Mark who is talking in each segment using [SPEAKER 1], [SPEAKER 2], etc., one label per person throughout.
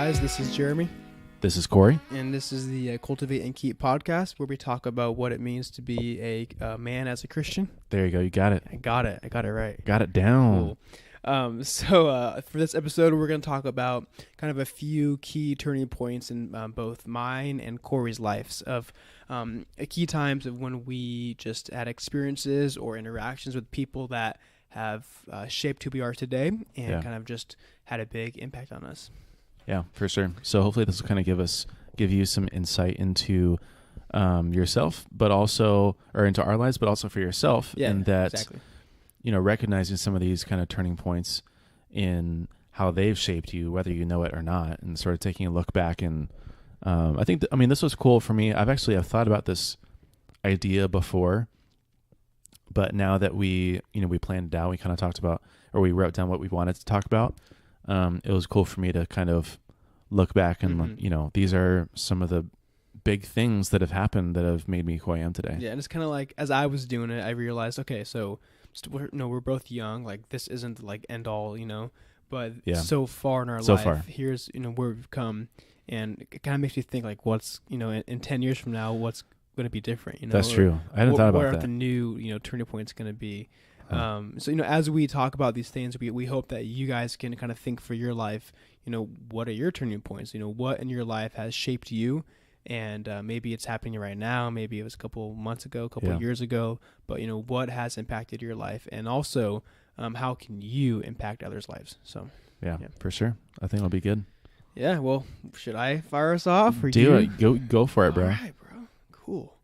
[SPEAKER 1] guys? This is Jeremy.
[SPEAKER 2] This is Corey.
[SPEAKER 1] And this is the Cultivate and Keep podcast, where we talk about what it means to be a man as a Christian.
[SPEAKER 2] There you go. You got it.
[SPEAKER 1] I got it right.
[SPEAKER 2] Got it down.
[SPEAKER 1] Cool. So for this episode, we're going to talk about kind of a few key turning points in both mine and Corey's lives of key times of when we just had experiences or interactions with people that have shaped who we are today and kind of just had a big impact on us.
[SPEAKER 2] Yeah, for sure. So hopefully this will kind of give you some insight into yourself, but also, or into our lives, but also for yourself.
[SPEAKER 1] Yeah,
[SPEAKER 2] and that,
[SPEAKER 1] exactly.
[SPEAKER 2] You know, recognizing some of these kind of turning points in how they've shaped you, whether you know it or not, and sort of taking a look back. And I think, this was cool for me. I've thought about this idea before, but now that we planned it out, we kind of talked about, or we wrote down what we wanted to talk about. It was cool for me to kind of look back and, these are some of the big things that have happened that have made me who I am today.
[SPEAKER 1] Yeah. And it's kind of like, as I was doing it, I realized, okay, so we're both young. Like, this isn't like end all, but so far in our life, here's, where we've come. And it kind of makes me think like, what's, in 10 years from now, what's going to be different,
[SPEAKER 2] That's true. I hadn't thought about that.
[SPEAKER 1] What are the new, turning points going to be? So, as we talk about these things, we hope that you guys can kind of think for your life, what are your turning points? What in your life has shaped you? And maybe it's happening right now. Maybe it was a couple months ago, a couple years ago. But, what has impacted your life? And also, how can you impact others' lives? So,
[SPEAKER 2] yeah, for sure. I think it'll be good.
[SPEAKER 1] Yeah, well, should I fire us off? Or
[SPEAKER 2] Do it. Go for it, bro.
[SPEAKER 1] All right, bro. Cool.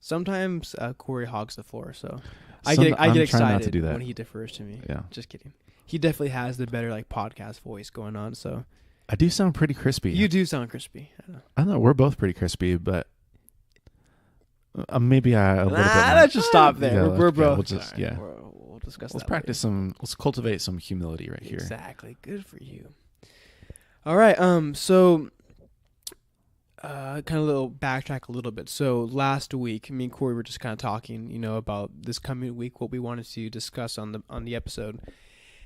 [SPEAKER 1] Sometimes Corey hogs the floor, so... I get excited when he defers to me.
[SPEAKER 2] Yeah.
[SPEAKER 1] Just kidding. He definitely has the better podcast voice going on. So
[SPEAKER 2] I do sound pretty crispy.
[SPEAKER 1] You do sound crispy.
[SPEAKER 2] I don't know. We're both pretty crispy, but maybe a little bit.
[SPEAKER 1] Let's just stop there.
[SPEAKER 2] Yeah,
[SPEAKER 1] we're both.
[SPEAKER 2] We'll just
[SPEAKER 1] we'll discuss.
[SPEAKER 2] Let's practice some. Let's cultivate some humility right here.
[SPEAKER 1] Exactly. Good for you. All right. So. Kind of a little backtrack a little bit. So last week, me and Corey were just kind of talking, about this coming week, what we wanted to discuss on the episode,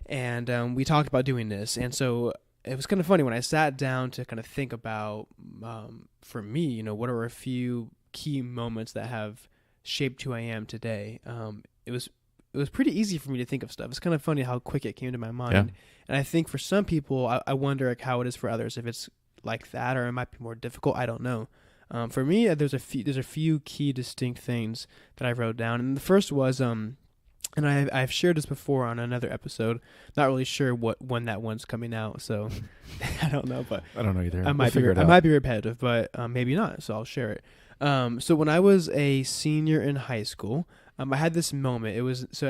[SPEAKER 1] and we talked about doing this. And so it was kind of funny when I sat down to kind of think about, for me, what are a few key moments that have shaped who I am today. It was pretty easy for me to think of stuff. It's kind of funny how quick it came to my mind.
[SPEAKER 2] Yeah.
[SPEAKER 1] And I think for some people, I wonder like how it is for others, if it's like that, or it might be more difficult. I don't know. For me, there's a few key distinct things that I wrote down, and the first was and I've shared this before on another episode. Not really sure when that one's coming out, so I don't know. But
[SPEAKER 2] I don't know either.
[SPEAKER 1] I might be repetitive, but maybe not. So I'll share it. So when I was a senior in high school, I had this moment. I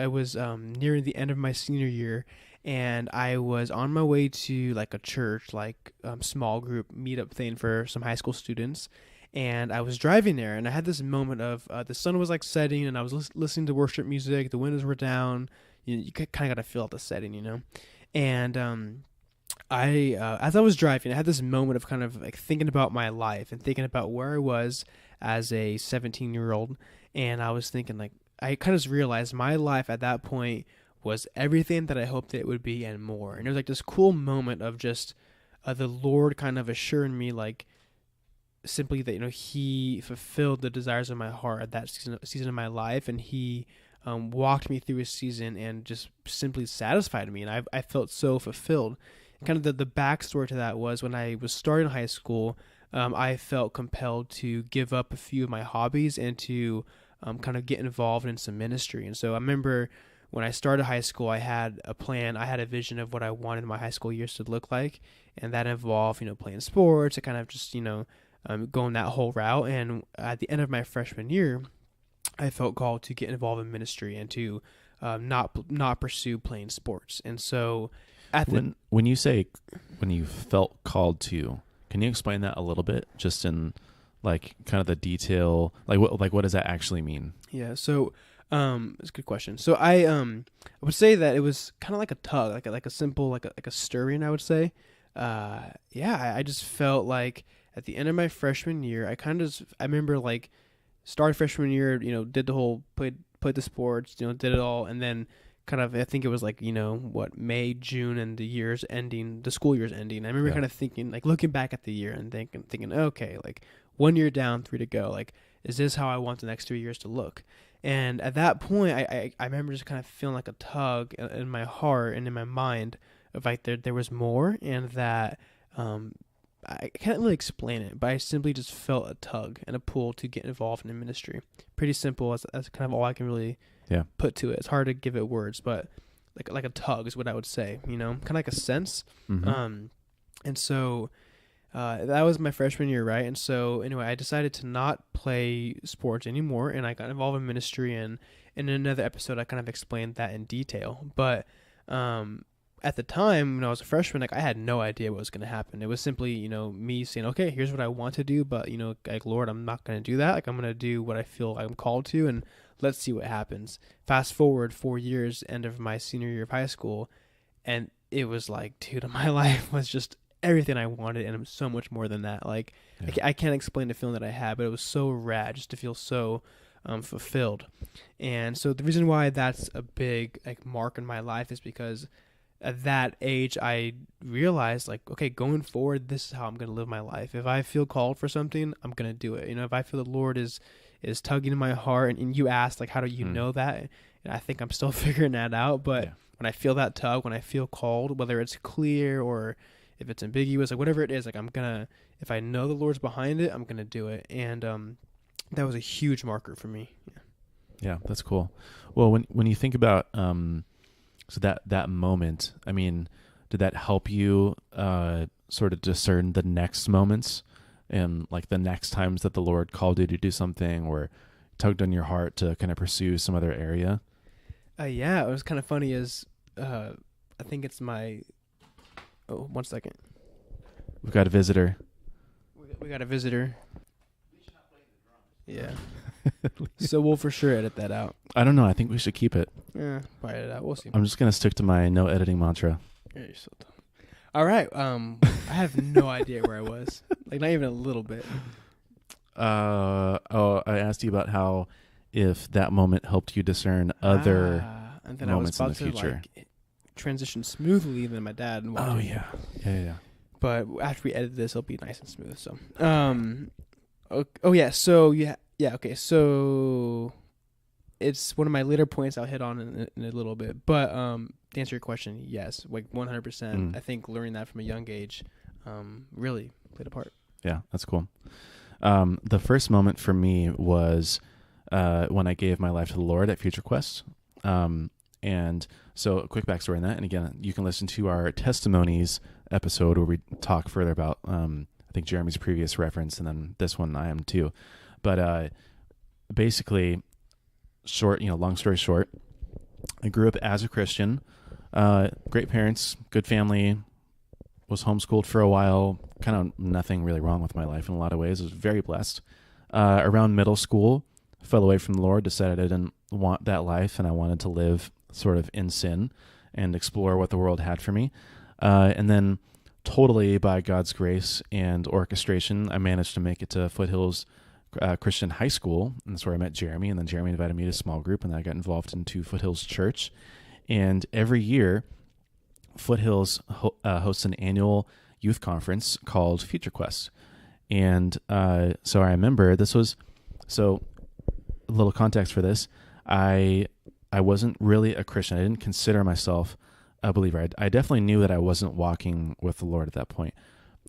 [SPEAKER 1] was near the end of my senior year. And I was on my way to like a church, like small group meetup thing for some high school students. And I was driving there, and I had this moment of the sun was like setting, and I was listening to worship music. The windows were down. You kind of got to feel out the setting, And as I was driving, I had this moment of kind of like thinking about my life and thinking about where I was as a 17-year-old. And I was thinking like, I kind of realized my life at that point was everything that I hoped it would be and more. And it was like this cool moment of just the Lord kind of assuring me like simply that, he fulfilled the desires of my heart at that season of my life. And he walked me through a season and just simply satisfied me. And I felt so fulfilled. And kind of the backstory to that was when I was starting high school, I felt compelled to give up a few of my hobbies and to kind of get involved in some ministry. And so I remember when I started high school, I had a plan. I had a vision of what I wanted my high school years to look like, and that involved, playing sports, and kind of just, going that whole route. And at the end of my freshman year, I felt called to get involved in ministry and to not pursue playing sports. And so,
[SPEAKER 2] when you felt called to, can you explain that a little bit, just in like kind of the detail, like what does that actually mean?
[SPEAKER 1] Yeah. So. It's a good question. So I would say that it was kind of like a tug, like a simple, like a stirring, I would say. I just felt like at the end of my freshman year, I remember like started freshman year, did the whole, played the sports, did it all. And then kind of, I think it was like, May, June, and the school year's ending. I remember
[SPEAKER 2] Yeah.
[SPEAKER 1] kind of thinking, like looking back at the year and thinking, okay, like 1 year down, three to go. Like, is this how I want the next 3 years to look? And at that point, I remember just kind of feeling like a tug in my heart and in my mind of like there was more, and that I can't really explain it, but I simply just felt a tug and a pull to get involved in the ministry. Pretty simple. That's kind of all I can really put to it. It's hard to give it words, but like a tug is what I would say. Kind of like a sense.
[SPEAKER 2] Mm-hmm.
[SPEAKER 1] And so that was my freshman year, right? And so anyway, I decided to not play sports anymore, and I got involved in ministry. And in another episode, I kind of explained that in detail. But at the time when I was a freshman, like I had no idea what was going to happen. It was simply, me saying, okay, here's what I want to do, but like Lord, I'm not going to do that. Like I'm going to do what I feel I'm called to, and let's see what happens. Fast forward 4 years, end of my senior year of high school, and it was like, dude, my life was just everything I wanted, and it was so much more than that. Like I can't explain the feeling that I had, but it was so rad just to feel so fulfilled. And so the reason why that's a big like mark in my life is because at that age, I realized, like, okay, going forward, this is how I'm going to live my life. If I feel called for something, I'm going to do it. If I feel the Lord is tugging in my heart, and you asked, like, how do you know that? And I think I'm still figuring that out. But when I feel that tug, when I feel called, whether it's clear or if it's ambiguous, like whatever it is, like if I know the Lord's behind it, I'm going to do it. And that was a huge marker for me.
[SPEAKER 2] Yeah, that's cool. Well, when you think about so that moment, I mean, did that help you sort of discern the next moments and like the next times that the Lord called you to do something or tugged on your heart to kind of pursue some other area?
[SPEAKER 1] Yeah, it was kind of funny I think it's my... Oh, 1 second.
[SPEAKER 2] We've got a visitor.
[SPEAKER 1] We got a visitor. Yeah. So we'll for sure edit that out.
[SPEAKER 2] I don't know. I think we should keep it.
[SPEAKER 1] Yeah, probably edit it out. We'll see.
[SPEAKER 2] I'm just going to stick to my no editing mantra.
[SPEAKER 1] Yeah, you're so dumb. All right. I have no idea where I was. Like, not even a little bit.
[SPEAKER 2] I asked you about how if that moment helped you discern other
[SPEAKER 1] and then
[SPEAKER 2] moments
[SPEAKER 1] I
[SPEAKER 2] in
[SPEAKER 1] was
[SPEAKER 2] the
[SPEAKER 1] about to
[SPEAKER 2] future.
[SPEAKER 1] like transition smoothly, then my dad walked in.
[SPEAKER 2] Yeah.
[SPEAKER 1] But after we edit this, it'll be nice and smooth. So, okay. So it's one of my later points I'll hit on in a little bit. But to answer your question, yes, like 100%. I think learning that from a young age really played a part.
[SPEAKER 2] Yeah, that's cool. The first moment for me was when I gave my life to the Lord at Future Quest. And so a quick backstory on that. And again, you can listen to our testimonies episode where we talk further about, I think Jeremy's previous reference, and then this one I am too. But basically, long story short, I grew up as a Christian, great parents, good family, was homeschooled for a while, kind of nothing really wrong with my life in a lot of ways. I was very blessed. Around middle school, fell away from the Lord, decided I didn't want that life, and I wanted to live sort of in sin and explore what the world had for me. And then totally by God's grace and orchestration, I managed to make it to Foothills Christian High School, and that's where I met Jeremy, and then Jeremy invited me to a small group, and I got involved into Foothills Church. And every year, Foothills hosts an annual youth conference called Future Quest. And so I remember so a little context for this, I wasn't really a Christian. I didn't consider myself a believer. I definitely knew that I wasn't walking with the Lord at that point.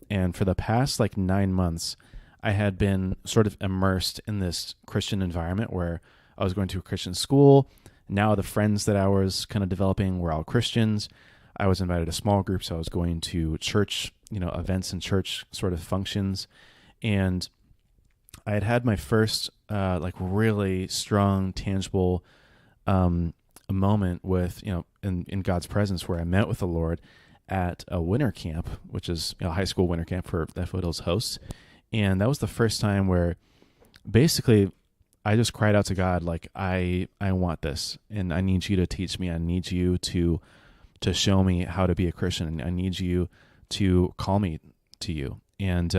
[SPEAKER 2] And for the past 9 months, I had been sort of immersed in this Christian environment where I was going to a Christian school. Now the friends that I was kind of developing were all Christians. I was invited to small groups. I was going to church, events and church sort of functions. And I had my first really strong, tangible moment with, in God's presence, where I met with the Lord at a winter camp, which is a high school winter camp for that Foothills hosts. And that was the first time where basically I just cried out to God, like, I want this, and I need you to teach me. I need you to show me how to be a Christian. I need you to call me to you. And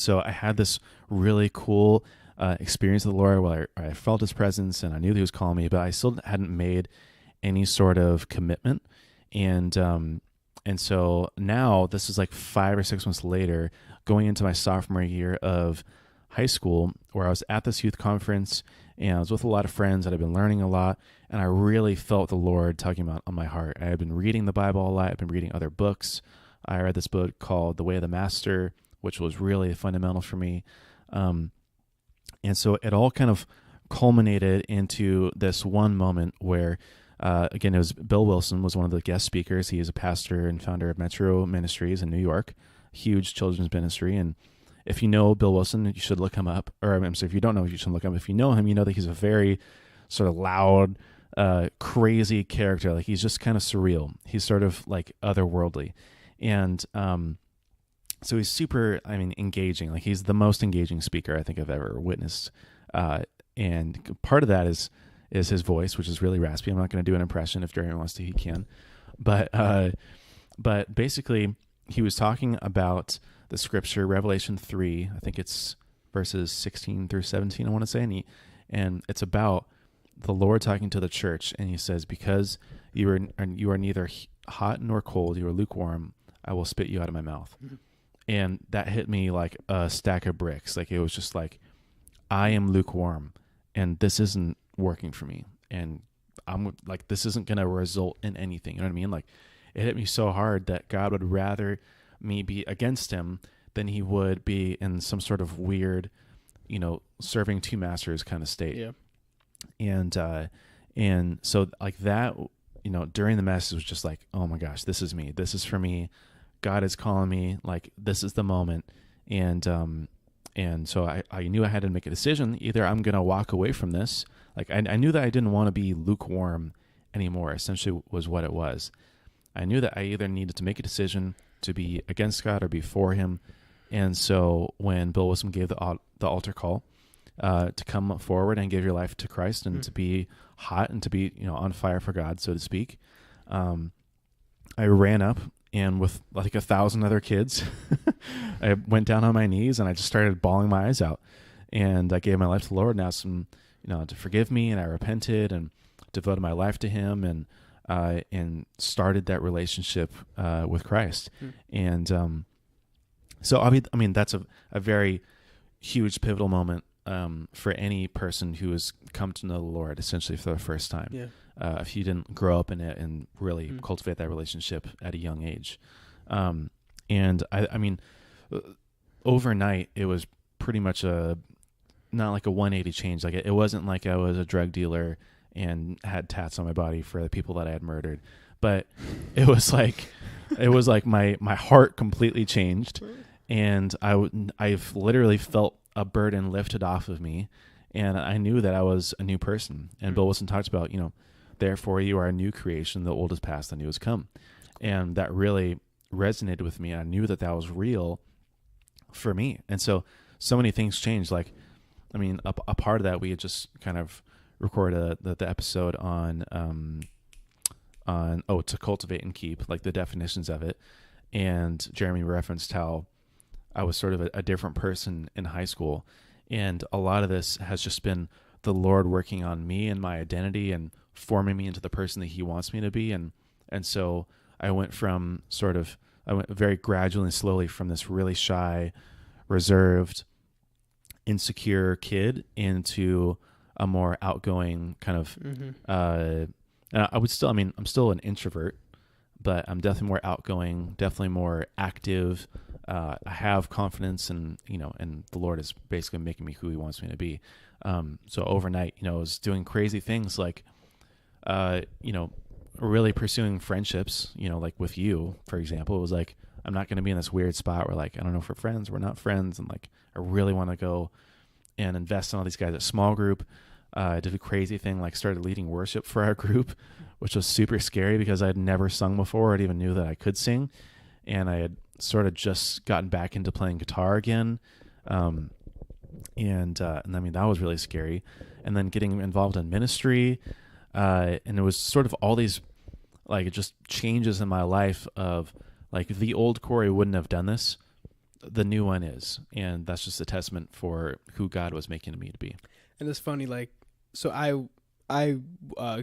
[SPEAKER 2] so I had this really cool experience of the Lord, where I felt His presence and I knew that He was calling me, but I still hadn't made any sort of commitment. And so now this is like 5 or 6 months later, going into my sophomore year of high school, where I was at this youth conference and I was with a lot of friends that I've been learning a lot, and I really felt the Lord tugging about on my heart. I had been reading the Bible a lot. I've been reading other books. I read this book called The Way of the Master, which was really fundamental for me. And so it all kind of culminated into this one moment where, again, it was Bill Wilson was one of the guest speakers. He is a pastor and founder of Metro Ministries in New York, huge children's ministry. And if you know Bill Wilson, you should look him up. Or I'm sorry, if you don't know, you should look him up. If you know him, you know that he's a very sort of loud, crazy character. Like, he's just kind of surreal. He's sort of like otherworldly. And so he's super, engaging. Like, he's the most engaging speaker I think I've ever witnessed. And part of that is his voice, which is really raspy. I'm not going to do an impression. If Jeremy wants to, he can. But basically, he was talking about the scripture, Revelation 3. I think it's verses 16 through 17, I want to say. And it's about the Lord talking to the church. And he says, because you are neither hot nor cold, you are lukewarm, I will spit you out of my mouth. Mm-hmm. And that hit me like a stack of bricks. Like, it was just like, I am lukewarm and this isn't working for me. And I'm like, this isn't going to result in anything. You know what I mean? Like, it hit me so hard that God would rather me be against him than he would be in some sort of weird, serving two masters kind of state.
[SPEAKER 1] Yeah.
[SPEAKER 2] And so like that, during the message was just like, oh my gosh, this is me. This is for me. God is calling me. Like, this is the moment. And so I knew I had to make a decision. Either I'm going to walk away from this. Like, I knew that I didn't want to be lukewarm anymore, essentially was what it was. I knew that I either needed to make a decision to be against God or be for him. And so when Bill Wilson gave the altar call to come forward and give your life to Christ and to be hot and to be, on fire for God, so to speak, I ran up, and with like 1,000 other kids, I went down on my knees and I just started bawling my eyes out. And I gave my life to the Lord and asked him, to forgive me. And I repented and devoted my life to him and started that relationship with Christ. And so, that's a very huge pivotal moment for any person who has come to know the Lord essentially for the first time.
[SPEAKER 1] Yeah.
[SPEAKER 2] If you didn't grow up in it and really cultivate that relationship at a young age. And overnight it was pretty much not like a 180 change. Like, it wasn't like I was a drug dealer and had tats on my body for the people that I had murdered, but it was like my heart completely changed, and I've literally felt a burden lifted off of me, and I knew that I was a new person. And Bill Wilson talks about, therefore you are a new creation, the old is past, the new has come. And that really resonated with me. I knew that was real for me. And so many things changed. Like, a part of that, we had just kind of recorded the episode on to cultivate and keep, like the definitions of it. And Jeremy referenced how I was sort of a different person in high school. And a lot of this has just been the Lord working on me and my identity and forming me into the person that he wants me to be. And so I went very gradually and slowly from this really shy, reserved, insecure kid into a more outgoing kind of, and I would still, I'm still an introvert, but I'm definitely more outgoing, definitely more active. I have confidence, and the Lord is basically making me who he wants me to be. So overnight, I was doing crazy things like, really pursuing friendships, like with you, for example. It was like, I'm not going to be in this weird spot where, like, I don't know if we're friends, we're not friends. And like, I really want to go and invest in all these guys at small group. I did a crazy thing, like started leading worship for our group, which was super scary because I'd never sung before. I even knew that I could sing. And I had sort of just gotten back into playing guitar again. And that was really scary. And then getting involved in ministry. And it was sort of all these, like, just changes in my life of, like, the old Corey wouldn't have done this. the new one is, and that's just a testament for who God was making me to be.
[SPEAKER 1] And it's funny, like, so I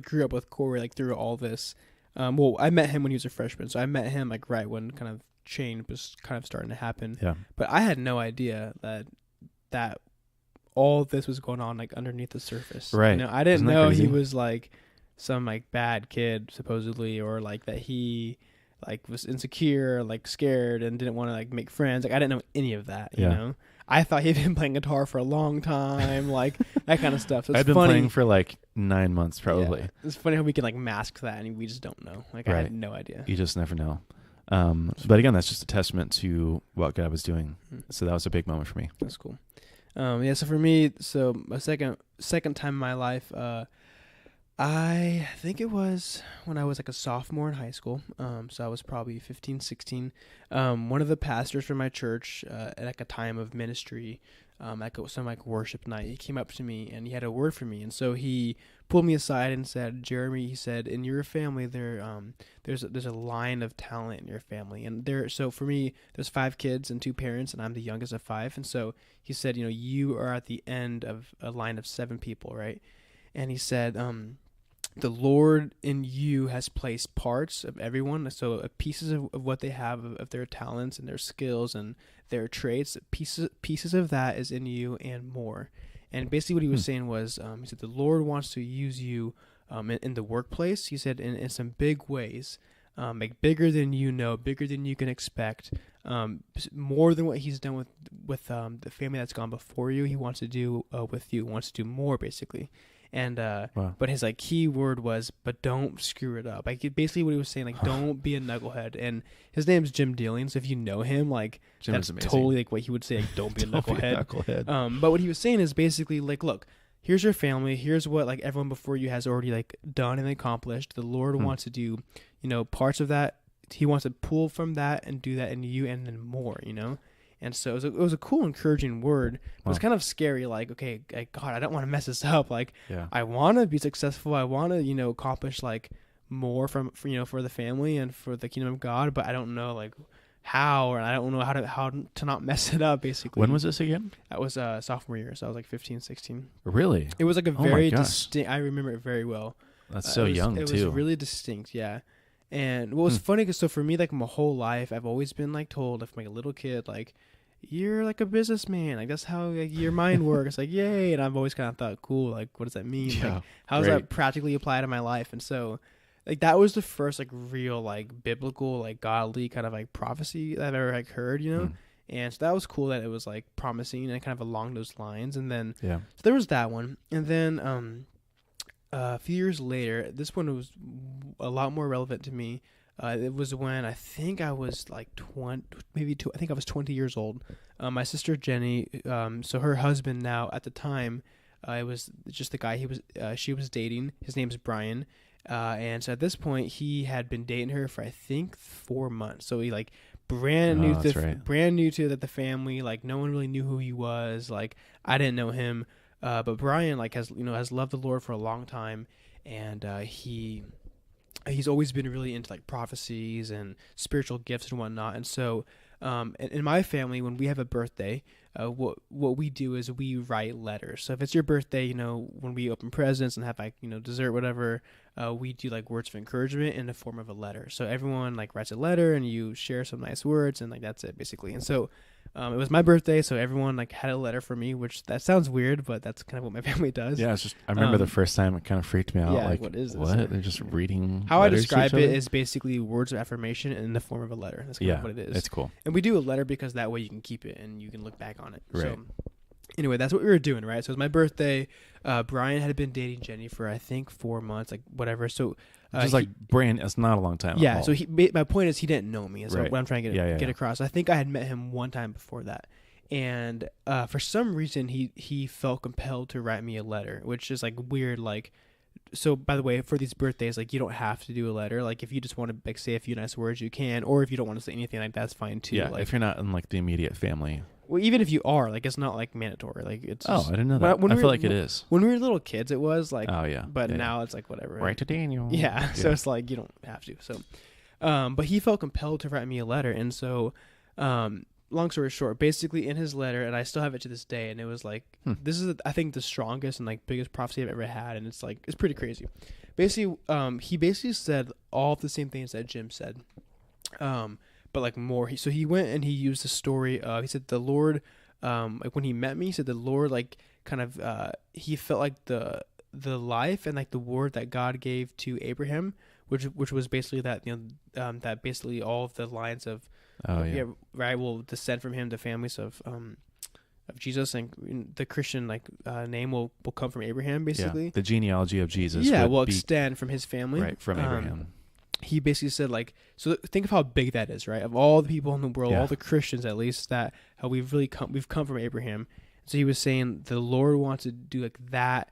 [SPEAKER 1] grew up with Corey like through all this. Well, I met him when he was a freshman, so I met him like right when kind of change was kind of starting to happen.
[SPEAKER 2] Yeah.
[SPEAKER 1] But I had no idea that all this was going on like underneath the surface.
[SPEAKER 2] Right.
[SPEAKER 1] You know, I didn't
[SPEAKER 2] Isn't that
[SPEAKER 1] know
[SPEAKER 2] crazy?
[SPEAKER 1] he was like some like bad kid supposedly, or like that he like was insecure, like scared and didn't want to like make friends. Like I didn't know any of that, you
[SPEAKER 2] Yeah.
[SPEAKER 1] know. I thought he'd been playing guitar for a long time, like that kind of stuff. So it's
[SPEAKER 2] I've been
[SPEAKER 1] funny.
[SPEAKER 2] playing for like 9 months probably.
[SPEAKER 1] Yeah. It's funny how we can like mask that and we just don't know. Like I
[SPEAKER 2] Right.
[SPEAKER 1] had no idea.
[SPEAKER 2] You just never know. But again, that's just a testament to what God was doing. So that was a big moment for me.
[SPEAKER 1] That's cool. Yeah, so for me, so my second time in my life, I think it was when I was like a sophomore in high school. So I was probably 15, 16. One of the pastors from my church, at like a time of ministry, like some like worship night, he came up to me and he had a word for me. And so he pulled me aside and said, Jeremy, he said, in your family there's a line of talent in your family. And so for me, there's 5 kids and 2 parents, and I'm the youngest of 5. And so he said, you know, you are at the end of a line of 7 people, right? And he said, the Lord in you has placed parts of everyone, so pieces of what they have of their talents and their skills and their traits, pieces of that is in you and more. And basically what he was saying was, he said the Lord wants to use you in the workplace. He said in some big ways, like bigger than you know, bigger than you can expect, more than what he's done with the family that's gone before you. He wants to do with you, wants to do more basically. And
[SPEAKER 2] Wow.
[SPEAKER 1] but his like key word was, but don't screw it up. Like basically what he was saying, like don't be a knucklehead. And his name's Jim Dealing, so if you know him, like
[SPEAKER 2] Jim
[SPEAKER 1] that's
[SPEAKER 2] is amazing.
[SPEAKER 1] totally like what he would say, like don't be a
[SPEAKER 2] Don't be a
[SPEAKER 1] knucklehead.
[SPEAKER 2] knucklehead.
[SPEAKER 1] But what he was saying is basically like, look, here's your family, here's what like everyone before you has already like done and accomplished. The Lord wants to do, you know, parts of that. He wants to pull from that and do that in you and then more, you know. And so it was a cool, encouraging word. But it's kind of scary. Like, okay, God, I don't want to mess this up. Like,
[SPEAKER 2] Yeah.
[SPEAKER 1] I want to be successful. I want to, you know, accomplish like more for the family and for the kingdom of God. But I don't know like how, or I don't know how to not mess it up. Basically,
[SPEAKER 2] When was this again?
[SPEAKER 1] that was sophomore year, so I was like 15, 16.
[SPEAKER 2] Really?
[SPEAKER 1] It was like a
[SPEAKER 2] Oh my
[SPEAKER 1] very
[SPEAKER 2] gosh.
[SPEAKER 1] distinct. I remember it very well.
[SPEAKER 2] That's so young
[SPEAKER 1] It
[SPEAKER 2] too.
[SPEAKER 1] was really distinct, yeah. And what was funny, because so for me, like my whole life, I've always been like told, if I'm like a little kid, like you're like a businessman, like that's how like, your mind works. It's like yay, and I've always kind of thought, cool, like what does that mean?
[SPEAKER 2] Yeah,
[SPEAKER 1] like how does
[SPEAKER 2] great.
[SPEAKER 1] that practically apply to my life? And so, like that was the first like real like biblical like godly kind of like prophecy that I've ever like heard, you know. And so that was cool that it was like promising and kind of along those lines. And then
[SPEAKER 2] Yeah.
[SPEAKER 1] so there was that one, and then a few years later, this one was a lot more relevant to me. It was when I think I was like 20, I think I was 20 years old. My sister Jenny, so her husband now at the time, it was just the guy she was dating. His name's Brian. And so at this point, he had been dating her for I think 4 months. So he like brand new to the family. Like no one really knew who he was. Like I didn't know him. But Brian like has loved the Lord for a long time, and he's always been really into like prophecies and spiritual gifts and whatnot. And so in my family, when we have a birthday, what we do is we write letters. So if it's your birthday, you know, when we open presents and have like, you know, dessert, whatever, we do like words of encouragement in the form of a letter. So everyone like writes a letter and you share some nice words, and like that's it basically. And so it was my birthday, so everyone like had a letter for me, which that sounds weird, but that's kind of what my family does.
[SPEAKER 2] Yeah, it's just I remember the first time it kind of freaked me out.
[SPEAKER 1] Yeah,
[SPEAKER 2] like,
[SPEAKER 1] what is this?
[SPEAKER 2] what? They're just reading.
[SPEAKER 1] How I
[SPEAKER 2] letters to
[SPEAKER 1] describe
[SPEAKER 2] each
[SPEAKER 1] it
[SPEAKER 2] other?
[SPEAKER 1] is basically words of affirmation in the form of a letter. That's kind of what it is.
[SPEAKER 2] It's cool.
[SPEAKER 1] And we do a letter because that way you can keep it and you can look back on it.
[SPEAKER 2] Right.
[SPEAKER 1] So anyway, that's what we were doing, right? So it was my birthday. Brian had been dating Jenny for I think 4 months, like whatever. So
[SPEAKER 2] Just like brand, it's not a long time.
[SPEAKER 1] yeah.
[SPEAKER 2] At all.
[SPEAKER 1] So my point is he didn't know me. Is
[SPEAKER 2] Right.
[SPEAKER 1] what I'm trying to get
[SPEAKER 2] Yeah.
[SPEAKER 1] across. I think I had met him one time before that. And for some reason, he felt compelled to write me a letter, which is like weird. Like, so by the way, for these birthdays, like you don't have to do a letter. Like if you just want to like say a few nice words, you can. Or if you don't want to say anything, like that's fine too.
[SPEAKER 2] Yeah,
[SPEAKER 1] Like,
[SPEAKER 2] if you're not in like the immediate family.
[SPEAKER 1] well, even if you are, like it's not like mandatory. Like it's.
[SPEAKER 2] Oh,
[SPEAKER 1] Just,
[SPEAKER 2] I didn't know that.
[SPEAKER 1] when
[SPEAKER 2] I
[SPEAKER 1] we
[SPEAKER 2] feel
[SPEAKER 1] were-
[SPEAKER 2] like it is.
[SPEAKER 1] when we were little kids, it was like.
[SPEAKER 2] Oh yeah.
[SPEAKER 1] But
[SPEAKER 2] yeah,
[SPEAKER 1] now it's like whatever.
[SPEAKER 2] Right to Daniel.
[SPEAKER 1] Yeah. So it's like you don't have to. So, but he felt compelled to write me a letter, and so, long story short, basically in his letter, and I still have it to this day, and it was like, this is, I think, the strongest and like biggest prophecy I've ever had, and it's like, it's pretty crazy. Basically, he basically said all the same things that Jim said, but like more. So he went and he used the story of, he said the Lord, like when he met me, he said the Lord like kind of, he felt like the life and like the word that God gave to Abraham, which was basically that, that basically all of the lines of, right, will descend from him, the families of Jesus, and the Christian like name will come from Abraham, basically.
[SPEAKER 2] Yeah, the genealogy of Jesus.
[SPEAKER 1] Yeah, will extend from his family,
[SPEAKER 2] right, from Abraham.
[SPEAKER 1] He basically said like, so think of how big that is, right? Of all the people in the world, all the Christians at least, that how we've come from Abraham. So he was saying the Lord wants to do like that.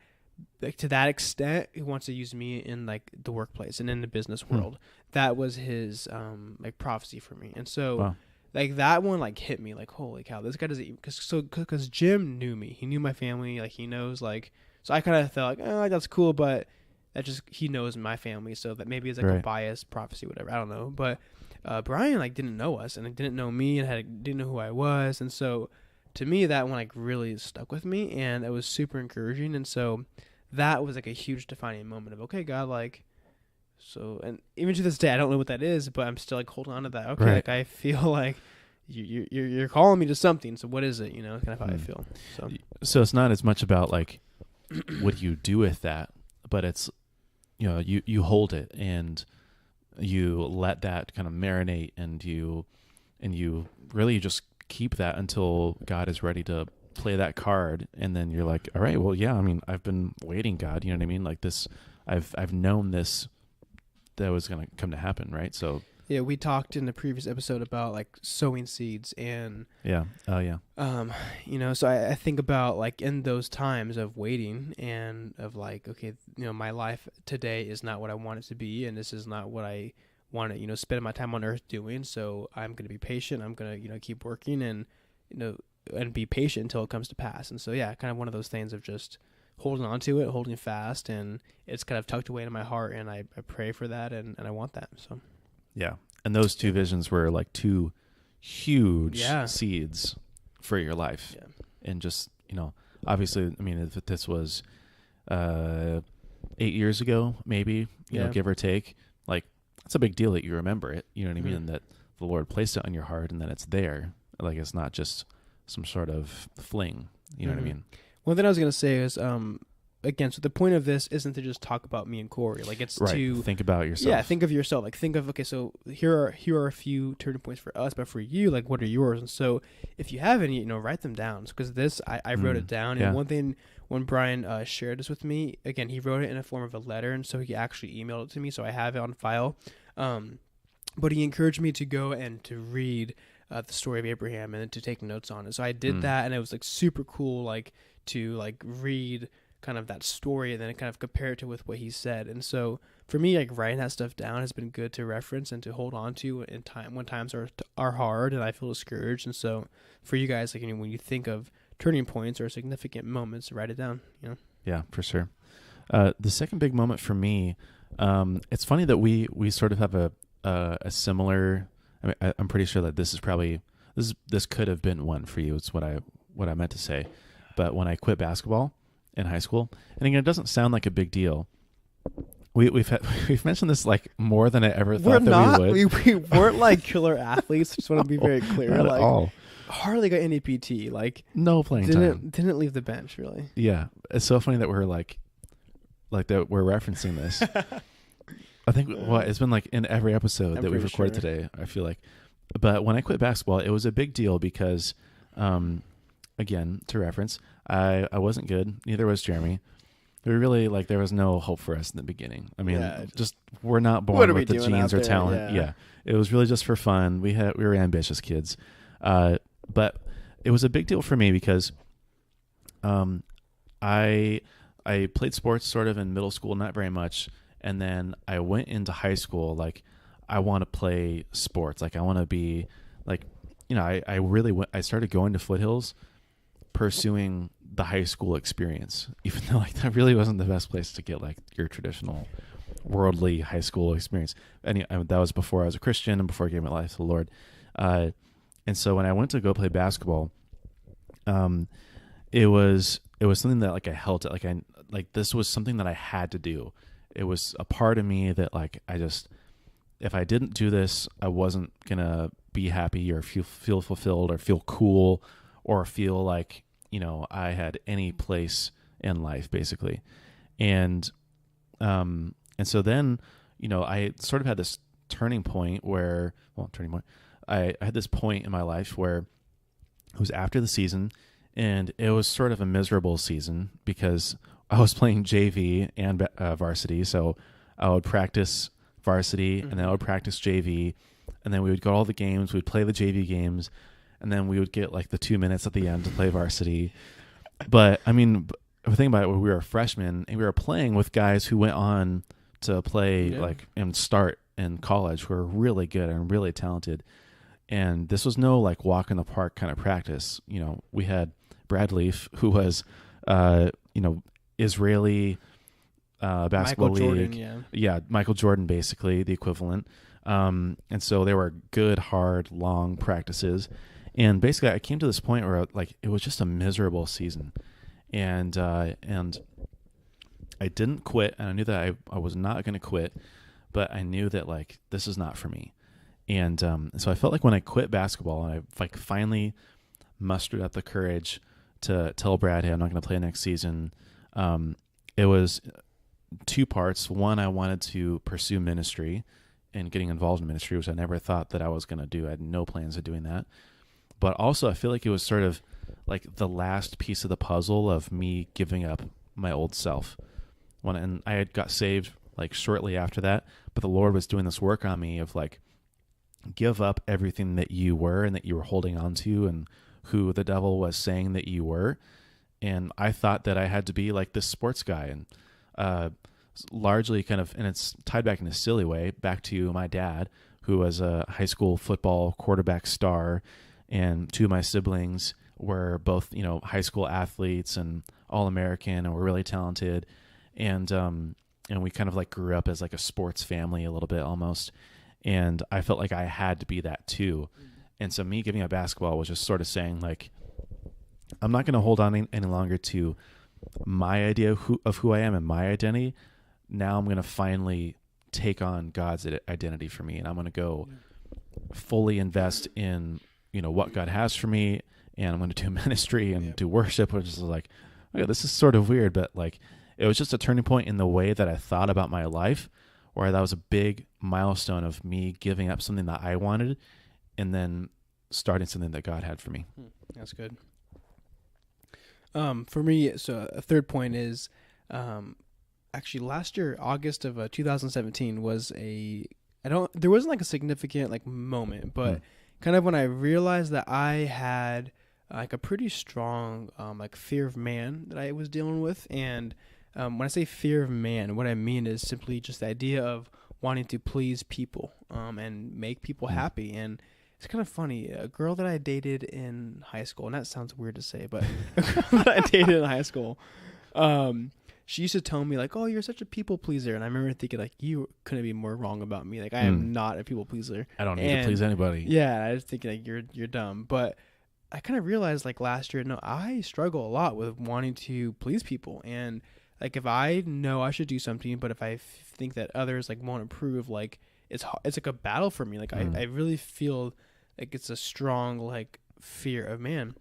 [SPEAKER 1] Like to that extent, he wants to use me in like the workplace and in the business world. That was his like prophecy for me, and so like that one like hit me like, holy cow, this guy doesn't, because Jim knew me, he knew my family, like he knows, like, so I kind of felt like, oh, that's cool, but that just, he knows my family, so that maybe it's like a biased prophecy, whatever, I don't know. But Brian like didn't know us and like, didn't know me and didn't know who I was, and so to me that one like really stuck with me, and it was super encouraging, and so that was like a huge defining moment of, okay, God, like, so, and even to this day, I don't know what that is, but I'm still like holding on to that. Okay, like I feel like you're calling me to something. So what is it? You know, kind of how I feel.
[SPEAKER 2] So it's not as much about like what you do with that, but it's, you hold it and you let that kind of marinate, and you really just keep that until God is ready to play that card, and then you're like, all right, well, yeah, I mean, I've been waiting, God, you know what I mean? Like this, I've known this, that was going to come to happen, right? So
[SPEAKER 1] yeah, we talked in the previous episode about like sowing seeds, and so I think about like in those times of waiting and of like, okay, my life today is not what I want it to be, and this is not what I want to, spend my time on earth doing. So I'm going to be patient. I'm going to, keep working and, and be patient until it comes to pass. And so, yeah, kind of one of those things of just holding on to it, holding fast, and it's kind of tucked away in my heart, and I pray for that, and I want that. So,
[SPEAKER 2] yeah. And those two visions were like two huge seeds for your life. Yeah. And just, obviously, I mean, if this was 8 years ago, maybe, you know, give or take, like, it's a big deal that you remember it. You know what I mean? And that the Lord placed it on your heart, and that it's there. Like, it's not just some sort of fling. You know what I mean?
[SPEAKER 1] One thing I was going to say is, again, so the point of this isn't to just talk about me and Corey. Like, it's to
[SPEAKER 2] think about yourself.
[SPEAKER 1] Yeah, think of yourself. Like, think of, okay, so here are a few turning points for us, but for you, like, what are yours? And so if you have any, write them down. Because this, I wrote it down. And one thing, when Brian shared this with me, again, he wrote it in a form of a letter, and so he actually emailed it to me, so I have it on file. But he encouraged me to go and to read the story of Abraham and to take notes on it. So I did that, and it was like super cool, like to like read kind of that story and then kind of compare it to with what he said. And so for me, like writing that stuff down has been good to reference and to hold on to in time when times are hard and I feel discouraged. And so for you guys, like, when you think of turning points or significant moments, write it down.
[SPEAKER 2] Yeah, for sure. The second big moment for me, it's funny that we sort of have a similar. I mean, I'm pretty sure that this is probably this could have been one for you. It's what I meant to say. But when I quit basketball in high school, and again, it doesn't sound like a big deal. We've mentioned this like more than I ever thought that we would.
[SPEAKER 1] We weren't like killer athletes. Just want to be very clear.
[SPEAKER 2] Not
[SPEAKER 1] like
[SPEAKER 2] at all.
[SPEAKER 1] Hardly got any PT. Like
[SPEAKER 2] no playing time.
[SPEAKER 1] Didn't leave the bench really.
[SPEAKER 2] Yeah, it's so funny that we're like that we're referencing this. I think it's been like in every episode that we've recorded today, I feel like. But when I quit basketball, it was a big deal because, again, to reference, I wasn't good. Neither was Jeremy. We really there was no hope for us in the beginning. I mean, just we're not born with the genes or talent. Yeah, it was really just for fun. We were ambitious kids, but it was a big deal for me because, I played sports sort of in middle school, not very much. And then I went into high school, like, I want to play sports. Like, I want to be, like, I really went, I started going to Foothills, pursuing the high school experience, even though, like, that really wasn't the best place to get, like, your traditional worldly high school experience. And that was before I was a Christian and before I gave my life to the Lord. And And so when I went to go play basketball, it was something that like I held it, like this was something that I had to do. It was a part of me that like if I didn't do this, I wasn't gonna be happy or feel fulfilled or feel cool or feel like I had any place in life basically. And and so then I sort of had this turning point where turning point. I had this point in my life where it was after the season, and it was sort of a miserable season because I was playing JV and varsity. So I would practice varsity, and then I would practice JV, and then we would go to all the games. We'd play the JV games, and then we would get like the 2 minutes at the end to play varsity. But I mean, if I think about it, when we were freshmen and we were playing with guys who went on to play and start in college, who were really good and really talented. And this was no like walk in the park kind of practice. We had Brad Leaf, who was, Israeli basketball
[SPEAKER 1] Michael
[SPEAKER 2] league.
[SPEAKER 1] Jordan,
[SPEAKER 2] yeah, Michael Jordan, basically the equivalent. And so they were good, hard, long practices. And basically, I came to this point where like it was just a miserable season, and I didn't quit, and I knew that I was not going to quit, but I knew that like this is not for me. And so I felt like when I quit basketball and I like finally mustered up the courage to tell Brad, hey, I'm not going to play next season. It was two parts. One, I wanted to pursue ministry and getting involved in ministry, which I never thought that I was going to do. I had no plans of doing that. But also I feel like it was sort of like the last piece of the puzzle of me giving up my old self. And I had got saved like shortly after that, but the Lord was doing this work on me of like, give up everything that you were and that you were holding on to and who the devil was saying that you were. And I thought that I had to be like this sports guy, and largely kind of, and it's tied back in a silly way back to my dad, who was a high school football quarterback star, and two of my siblings were both, high school athletes and All-American and were really talented. And we kind of like grew up as like a sports family a little bit almost. And I felt like I had to be that too. And so me giving up basketball was just sort of saying like, I'm not going to hold on any longer to my idea of who I am and my identity. Now I'm going to finally take on God's identity for me. And I'm going to go fully invest in, what God has for me. And I'm going to do ministry and do worship, which is like, okay, this is sort of weird, but like, it was just a turning point in the way that I thought about my life, where that was a big milestone of me giving up something that I wanted and then starting something that God had for me.
[SPEAKER 1] That's good. For me, so a third point is actually last year, August of 2017 was there wasn't like a significant like moment, but kind of when I realized that I had like a pretty strong like fear of man that I was dealing with. And when I say fear of man, what I mean is simply just the idea of wanting to please people and make people happy. And it's kind of funny. A girl that I dated in high school, and that sounds weird to say, but a girl that I dated in high school, she used to tell me like, "Oh, you're such a people pleaser," and I remember thinking like, "You couldn't be more wrong about me. Like, I am not a people pleaser.
[SPEAKER 2] I don't need to please anybody."
[SPEAKER 1] Yeah, I was thinking like, "You're dumb," but I kind of realized like last year, no, I struggle a lot with wanting to please people, and like if I know I should do something, but if I think that others like won't approve, like it's like a battle for me. Like I really feel like it's a strong like fear of man.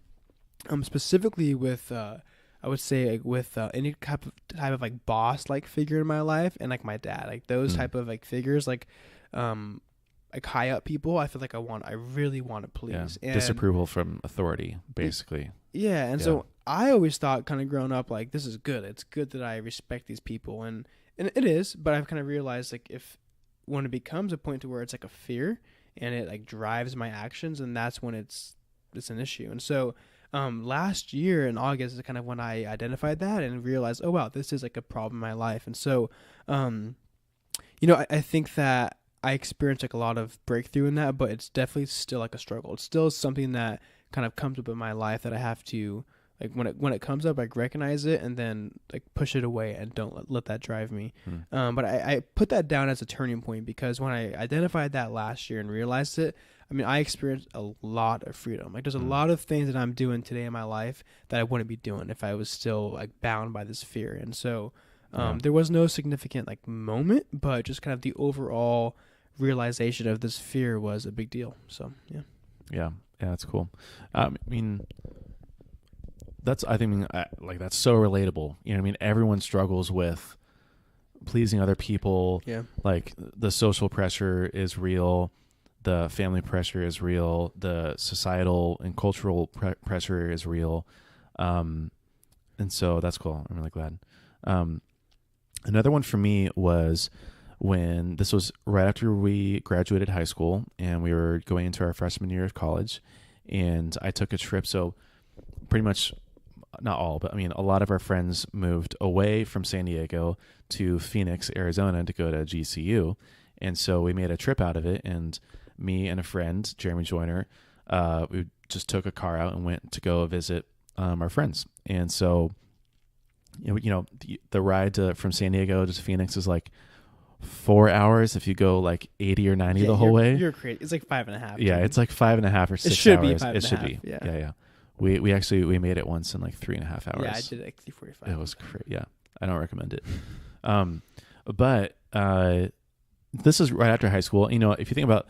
[SPEAKER 1] Specifically with I would say like with any type of like boss like figure in my life, and like my dad, like those type of like figures, like high up people, I feel like I really want to please.
[SPEAKER 2] Yeah. Disapproval from authority, basically.
[SPEAKER 1] Yeah, and so I always thought, kind of growing up, like this is good. It's good that I respect these people, and it is. But I've kind of realized like when it becomes a point to where it's like a fear and it like drives my actions, and that's when it's an issue. And so last year in August is kind of when I identified that and realized, oh wow, this is like a problem in my life. And so I think that I experienced like a lot of breakthrough in that, but it's definitely still like a struggle. It's still something that kind of comes up in my life that I have to like when it comes up, like recognize it and then like push it away and don't let that drive me. But I put that down as a turning point because when I identified that last year and realized it, I mean, I experienced a lot of freedom. Like, there's a lot of things that I'm doing today in my life that I wouldn't be doing if I was still like bound by this fear. And so, there was no significant like moment, but just kind of the overall realization of this fear was a big deal. So, yeah.
[SPEAKER 2] Yeah. Yeah. That's cool. I mean, I think, like, that's so relatable. You know what I mean? Everyone struggles with pleasing other people.
[SPEAKER 1] Yeah.
[SPEAKER 2] Like, the social pressure is real. The family pressure is real. The societal and cultural pressure is real. And so that's cool. I'm really glad. Another one for me was when this was right after we graduated high school and we were going into our freshman year of college, and I took a trip. So pretty much, not all, but I mean, a lot of our friends moved away from San Diego to Phoenix, Arizona to go to GCU. And so we made a trip out of it. And me and a friend, Jeremy Joyner, we just took a car out and went to go visit our friends. And so, the ride from San Diego to Phoenix is like 4 hours if you go like 80 or 90 the whole way.
[SPEAKER 1] You're crazy. It's like 5.5.
[SPEAKER 2] Yeah, it's like 5.5 or 6 hours.
[SPEAKER 1] It should be 5.5.
[SPEAKER 2] It should be. Yeah. We actually made it once in like 3.5 hours.
[SPEAKER 1] Yeah, I did it like 3:45.
[SPEAKER 2] It was great. Yeah, I don't recommend it. But this is right after high school. If you think about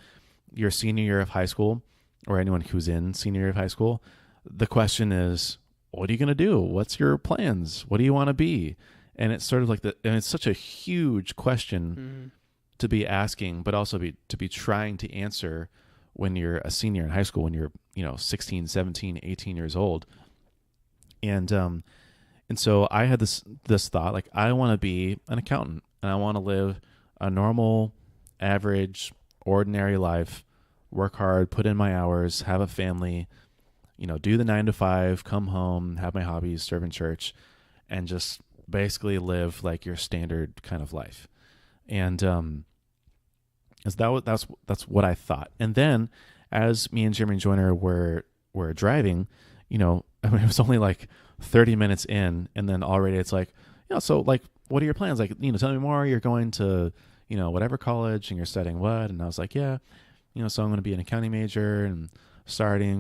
[SPEAKER 2] your senior year of high school, or anyone who's in senior year of high school, the question is, what are you going to do? What's your plans? What do you want to be? And it's sort of like and it's such a huge question to be asking, but also to be trying to answer when you're a senior in high school, when you're 16, 17, 18 years old. And so I had this thought, like, I want to be an accountant, and I want to live a normal, average, ordinary life, work hard, put in my hours, have a family, do the 9 to 5, come home, have my hobbies, serve in church, and just basically live like your standard kind of life. And that's what I thought. And then as me and Jeremy Joyner were driving, it was only like 30 minutes in, and then already it's like, so like, what are your plans? Like, tell me more. You're going to, whatever college, and you're studying what? And I was like, yeah, so I'm going to be an accounting major and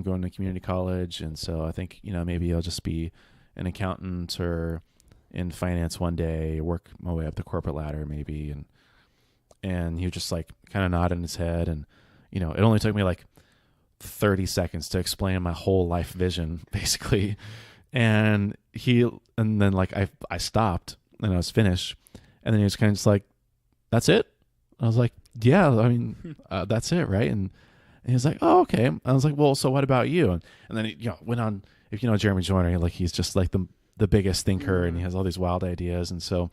[SPEAKER 2] going to community college. And so I think, maybe I'll just be an accountant or in finance one day, work my way up the corporate ladder maybe. And he was just like kind of nodding his head. And, it only took me like 30 seconds to explain my whole life vision basically. And then like I stopped and I was finished. And then he was kind of just like, that's it? I was like, yeah, I mean, that's it. Right. And he was like, oh, okay. I was like, well, so what about you? And then he went on, if you know Jeremy Joyner, like, he's just like the biggest thinker, and he has all these wild ideas. And so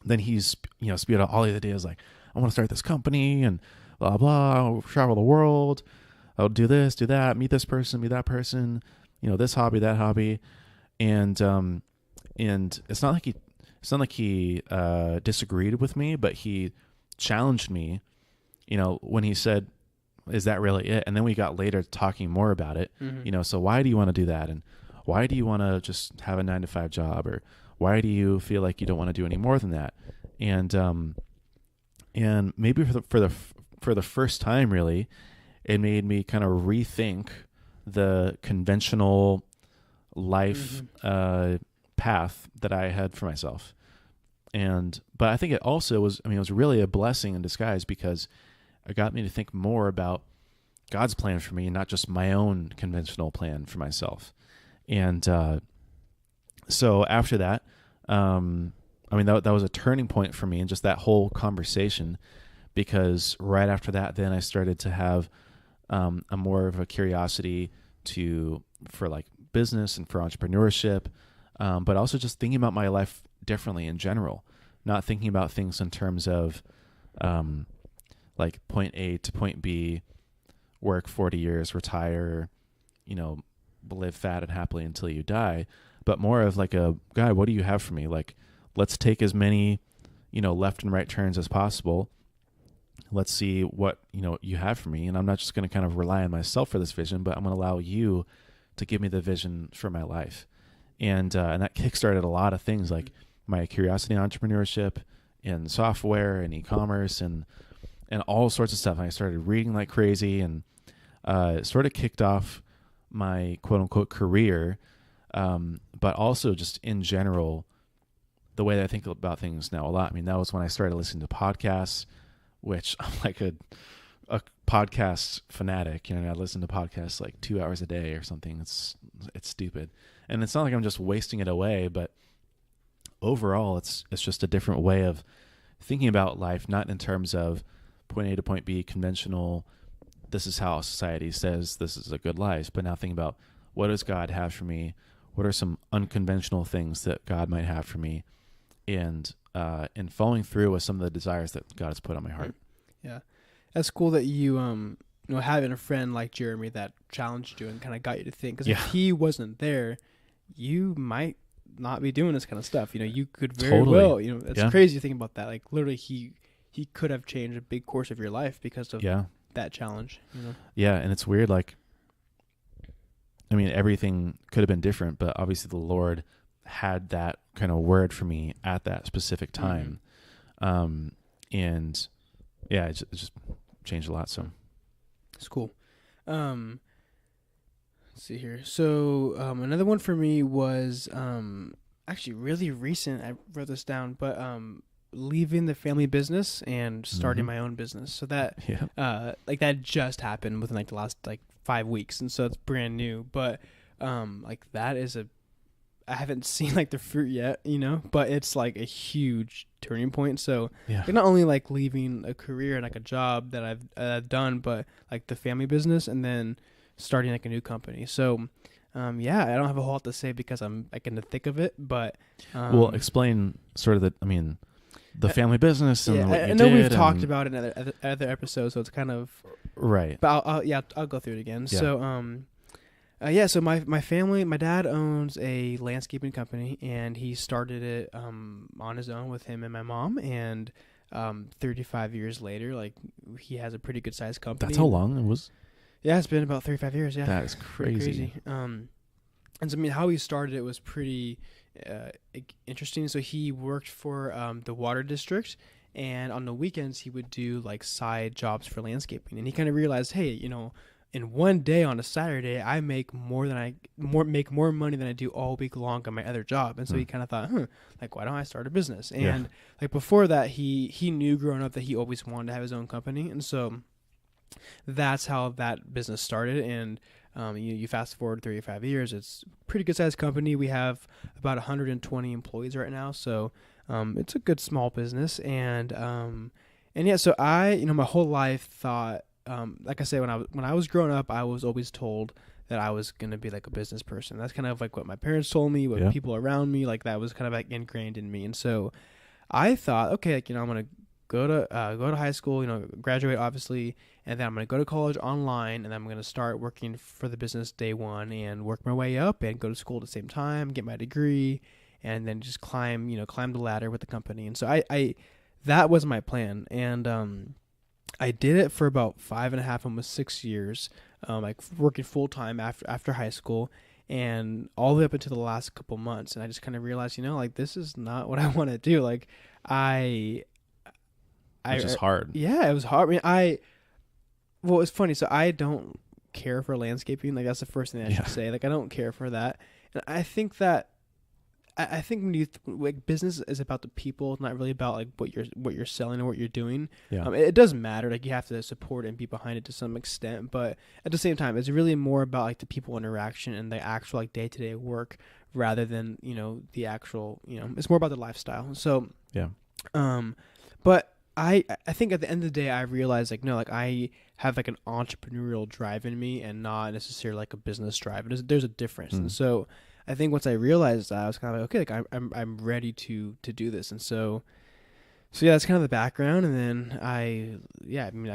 [SPEAKER 2] then he's, spewed out all the ideas, like, I want to start this company and blah, blah, I'll travel the world. I'll do this, do that, meet this person, meet that person, this hobby, that hobby. And it's not like he disagreed with me, but he challenged me, when he said, is that really it? And then we got later talking more about it, so why do you want to do that? And why do you want to just have a 9 to 5 job? Or why do you feel like you don't want to do any more than that? And maybe for the first time, really, it made me kind of rethink the conventional life path that I had for myself. But I think it also was, it was really a blessing in disguise, because it got me to think more about God's plan for me and not just my own conventional plan for myself. And so after that, that was a turning point for me in just that whole conversation, because right after that, then I started to have a more of a curiosity for like business and for entrepreneurship, but also just thinking about my life differently in general, not thinking about things in terms of like point A to point B, work 40 years, retire, live fat and happily until you die, but more of like God, what do you have for me? Like, let's take as many, left and right turns as possible. Let's see what, you have for me. And I'm not just going to kind of rely on myself for this vision, but I'm going to allow you to give me the vision for my life. And that kickstarted a lot of things, like my curiosity in entrepreneurship and software and e-commerce and all sorts of stuff. And I started reading like crazy, and sort of kicked off my quote unquote career, but also just in general, the way that I think about things now a lot. I mean, that was when I started listening to podcasts, which I'm like a podcast fanatic. You know, I listen to podcasts like 2 hours a day or something. It's stupid, and it's not like I'm just wasting it away, but overall, it's just a different way of thinking about life, not in terms of point A to point B, conventional. This is how society says this is a good life, but now thinking about what does God have for me? What are some unconventional things that God might have for me? And following through with some of the desires that God has put on my heart.
[SPEAKER 1] Yeah, that's cool that you having a friend like Jeremy that challenged you and kind of got you to think. Because if he wasn't there, you might not be doing this kind of stuff. You know, you could very well. You know, it's crazy to think about that. Like literally, he could have changed a big course of your life because of that challenge. You know. Yeah,
[SPEAKER 2] and it's weird. Like, I mean, everything could have been different, but obviously the Lord had that kind of word for me at that specific time. And yeah, it just changed a lot. So
[SPEAKER 1] it's cool. Let's see here. So another one for me was actually really recent. I wrote this down, but leaving the family business and starting my own business. So that like that just happened within like the last like 5 weeks, and so it's brand new. But like that is I haven't seen like the fruit yet, you know, but it's like a huge turning point. So like, not only like leaving a career and like a job that I've done, but like the family business and then starting like a new company. So I don't have a whole lot to say because I'm like in the thick of it, but
[SPEAKER 2] well, explain sort of the family business and what you did.
[SPEAKER 1] I know we've talked about it in other episodes, so it's kind of
[SPEAKER 2] right.
[SPEAKER 1] But I'll go through it again. Yeah. So so my family, my dad owns a landscaping company, and he started it on his own with him and my mom. And 35 years later, like he has a pretty good sized company.
[SPEAKER 2] That's how long it was.
[SPEAKER 1] Yeah, it's been about 35 years. Yeah,
[SPEAKER 2] that is crazy.
[SPEAKER 1] And so I mean, how he started it was pretty interesting. So he worked for the water district, and on the weekends he would do like side jobs for landscaping. And he kind of realized, hey, you know, in one day on a Saturday, I make more money than I do all week long on my other job. And so he kind of thought, like, why don't I start a business? And like before that, he knew growing up that he always wanted to have his own company. And so that's how that business started. And you fast forward 35 years, it's a pretty good sized company. We have about 120 employees right now. So it's a good small business. And so I, you know, my whole life thought, like I say, when I was growing up, I was always told that I was going to be like a business person. That's kind of like what my parents told me, what people around me, like that was kind of like ingrained in me. And so I thought, okay, like, you know, I'm going to go to high school, you know, graduate obviously, and then I'm going to go to college online, and then I'm going to start working for the business day one and work my way up and go to school at the same time, get my degree, and then just climb the ladder with the company. And so I that was my plan. And I did it for about 5.5, almost 6 years, like working full time after high school, and all the way up until the last couple months. And I just kind of realized, you know, like this is not what I want to do. Like it's
[SPEAKER 2] just hard.
[SPEAKER 1] Yeah, it was hard. I mean, well, it's funny. So I don't care for landscaping. Like that's the first thing I should say. Like I don't care for that. And I think that when you like business is about the people, it's not really about like what you're selling or what you're doing. It doesn't matter. Like you have to support and be behind it to some extent, but at the same time, it's really more about like the people interaction and the actual like day-to-day work rather than, you know, the actual, you know, it's more about the lifestyle. So but I think at the end of the day, I realized like, no, like I have like an entrepreneurial drive in me and not necessarily like a business drive. There's a difference. And so I think once I realized that, I was kind of like, okay, like I'm ready to do this. And so yeah, that's kind of the background. And then I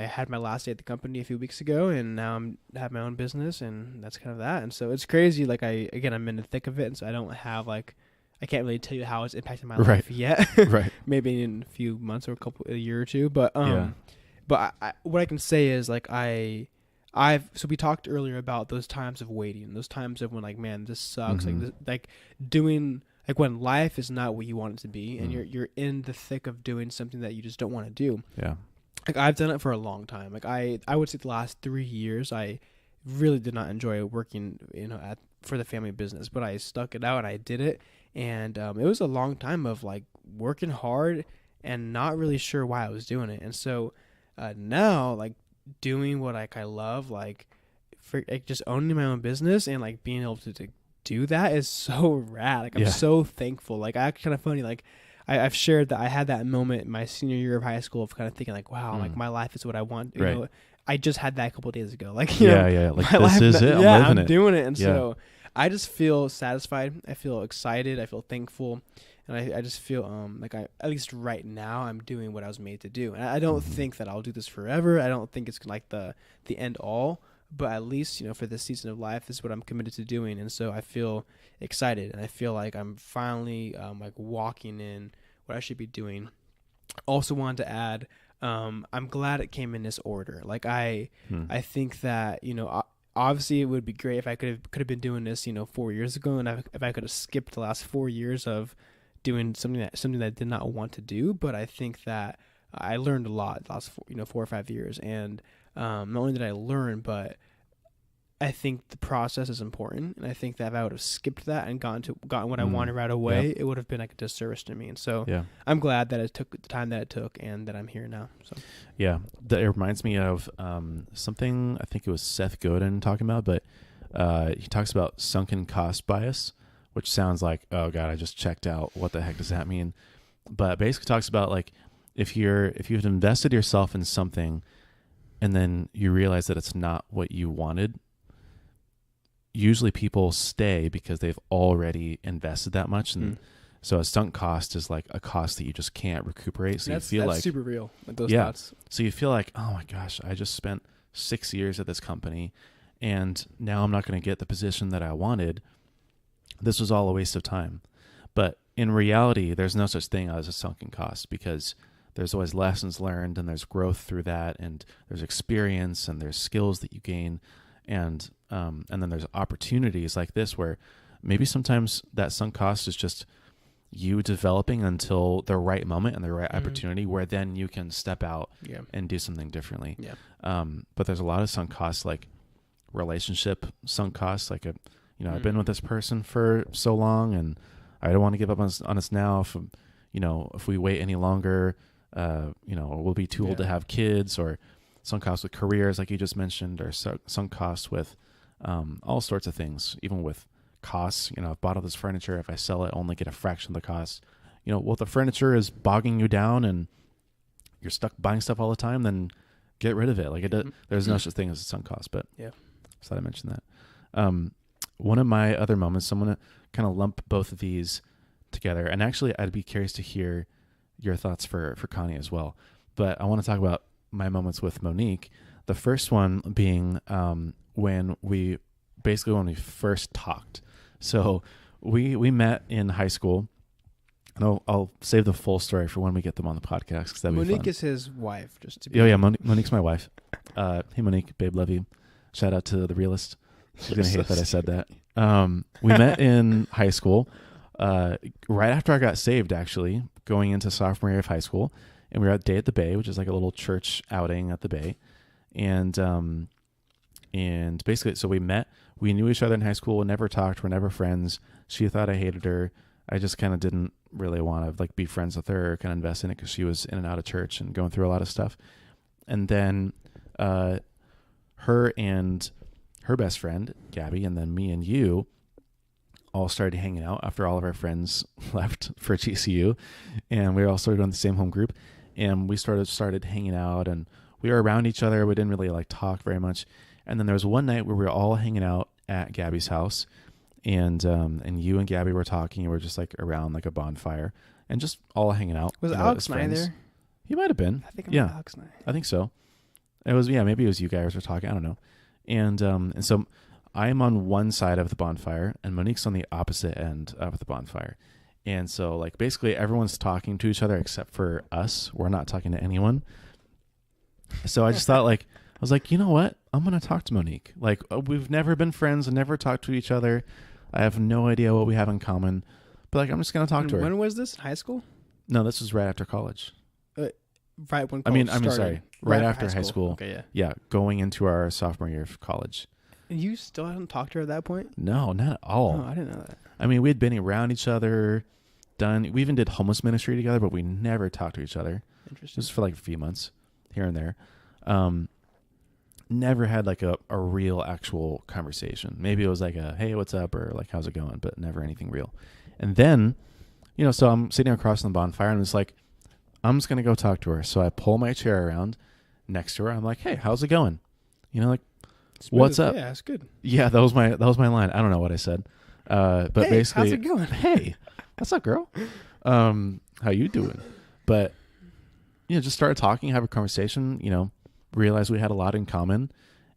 [SPEAKER 1] had my last day at the company a few weeks ago, and now I have my own business, and that's kind of that. And so it's crazy. Like I'm in the thick of it. And so I don't have like, I can't really tell you how it's impacted my life yet.
[SPEAKER 2] Right.
[SPEAKER 1] Maybe in a few months or a year or two. But what I can say is like so we talked earlier about those times of waiting, those times of when like, man, this sucks. Like doing like when life is not what you want it to be, and you're in the thick of doing something that you just don't want to do.
[SPEAKER 2] Yeah.
[SPEAKER 1] Like I've done it for a long time. Like I would say the last 3 years, I really did not enjoy working, for the family business, but I stuck it out and I did it. And it was a long time of like working hard and not really sure why I was doing it. And so now, like doing what like I love, like just owning my own business and like being able to do that is so rad. Like I'm so thankful. Like I kind of funny. Like I've shared that I had that moment in my senior year of high school of kind of thinking like, wow, like my life is what I want. You know, I just had that a couple of days ago. Like, you know,
[SPEAKER 2] like
[SPEAKER 1] my
[SPEAKER 2] this
[SPEAKER 1] life,
[SPEAKER 2] is it.
[SPEAKER 1] I'm doing it. And so I just feel satisfied. I feel excited. I feel thankful. And I just feel like I, at least right now, I'm doing what I was made to do. And I don't think that I'll do this forever. I don't think it's like the end all. But at least, you know, for this season of life, this is what I'm committed to doing. And so I feel excited. And I feel like I'm finally like walking in what I should be doing. Also wanted to add, I'm glad it came in this order. Like I think that, you know, obviously it would be great if I could have been doing this, you know, 4 years ago, and if I could have skipped the last 4 years of doing something that I did not want to do. But I think that I learned a lot the last 4 or 5 years, and not only did I learn, but I think the process is important, and I think that if I would have skipped that and gotten what I wanted right away, it would have been like a disservice to me. And so I'm glad that it took the time that it took, and that I'm here now. So
[SPEAKER 2] it reminds me of something I think it was Seth Godin talking about, but he talks about sunken cost bias, which sounds like, oh God, I just checked out. What the heck does that mean? But basically talks about like if you've invested yourself in something and then you realize that it's not what you wanted, usually people stay because they've already invested that much. And so a sunk cost is like a cost that you just can't recuperate. So
[SPEAKER 1] that's
[SPEAKER 2] like
[SPEAKER 1] super real, like those thoughts.
[SPEAKER 2] So you feel like, oh my gosh, I just spent 6 years at this company and now I'm not going to get the position that I wanted. This was all a waste of time. But in reality, there's no such thing as a sunken cost, because there's always lessons learned, and there's growth through that, and there's experience, and there's skills that you gain. And then there's opportunities like this where maybe sometimes that sunk cost is just you developing until the right moment and the right opportunity, where then you can step out and do something differently. But there's a lot of sunk costs, like relationship sunk costs. Like, I've been with this person for so long and I don't want to give up on us now. If we wait any longer, we'll be too old to have kids, or sunk costs with careers, like you just mentioned, or sunk costs with all sorts of things, even with costs. I've bought all this furniture. If I sell it, I only get a fraction of the cost. If the furniture is bogging you down and you're stuck buying stuff all the time, then get rid of it. Like there's no such thing as a sunk cost. But so I mentioned that. One of my other moments, I'm gonna kind of lump both of these together, and actually, I'd be curious to hear your thoughts for Connie as well. But I want to talk about my moments with Monique. The first one being when we first talked. So we met in high school. And I'll save the full story for when we get them on the podcast, because that'd be fun.
[SPEAKER 1] Monique is his wife, just to be.
[SPEAKER 2] Monique's my wife. Hey Monique, babe, love you. Shout out to the realist. She's gonna hate that I said that. We met in high school, right after I got saved, actually, going into sophomore year of high school, and we were at Day at the Bay, which is like a little church outing at the Bay, and basically, so we met. We knew each other in high school. Never talked. We're never friends. She thought I hated her. I just kind of didn't really want to be friends with her or kind of invest in it, because she was in and out of church and going through a lot of stuff. And then her and her best friend, Gabby, and then me and you all started hanging out after all of our friends left for GCU. And we all started on the same home group. And we started hanging out, and we were around each other. We didn't really talk very much. And then there was one night where we were all hanging out at Gabby's house. And you and Gabby were talking, and we're just around a bonfire and just all hanging out.
[SPEAKER 1] Was Alex and I there?
[SPEAKER 2] He might have been.
[SPEAKER 1] I think Alex and I
[SPEAKER 2] think so. It was, maybe it was you guys were talking. I don't know. And so I'm on one side of the bonfire, and Monique's on the opposite end of the bonfire. And so basically everyone's talking to each other except for us. We're not talking to anyone. So I just thought I was like, you know what? I'm going to talk to Monique. We've never been friends and never talked to each other. I have no idea what we have in common, but I'm just going to talk to her.
[SPEAKER 1] When was this? High school?
[SPEAKER 2] No, this was right after college.
[SPEAKER 1] Right when college started.
[SPEAKER 2] Sorry. Right after high school.
[SPEAKER 1] Okay,
[SPEAKER 2] yeah. Going into our sophomore year of college.
[SPEAKER 1] And you still hadn't talked to her at that point?
[SPEAKER 2] No, not at all.
[SPEAKER 1] Oh, I didn't know that.
[SPEAKER 2] I mean, we had been around each other, we even did homeless ministry together, but we never talked to each other.
[SPEAKER 1] Interesting.
[SPEAKER 2] Just for like a few months here and there. Never had like a real actual conversation. Maybe it was like a, hey, what's up? Or like, how's it going? But never anything real. And then, so I'm sitting across from the bonfire and it's like, I'm just going to go talk to her. So I pull my chair around next to her. I'm like, hey, how's it going? Like,
[SPEAKER 1] Smooth.
[SPEAKER 2] what's up?
[SPEAKER 1] Yeah, it's good.
[SPEAKER 2] Yeah, that was my line. I don't know what I said. But
[SPEAKER 1] hey,
[SPEAKER 2] basically,
[SPEAKER 1] how's it going?
[SPEAKER 2] Hey, what's up, girl? How you doing? But, just started talking, have a conversation, realized we had a lot in common,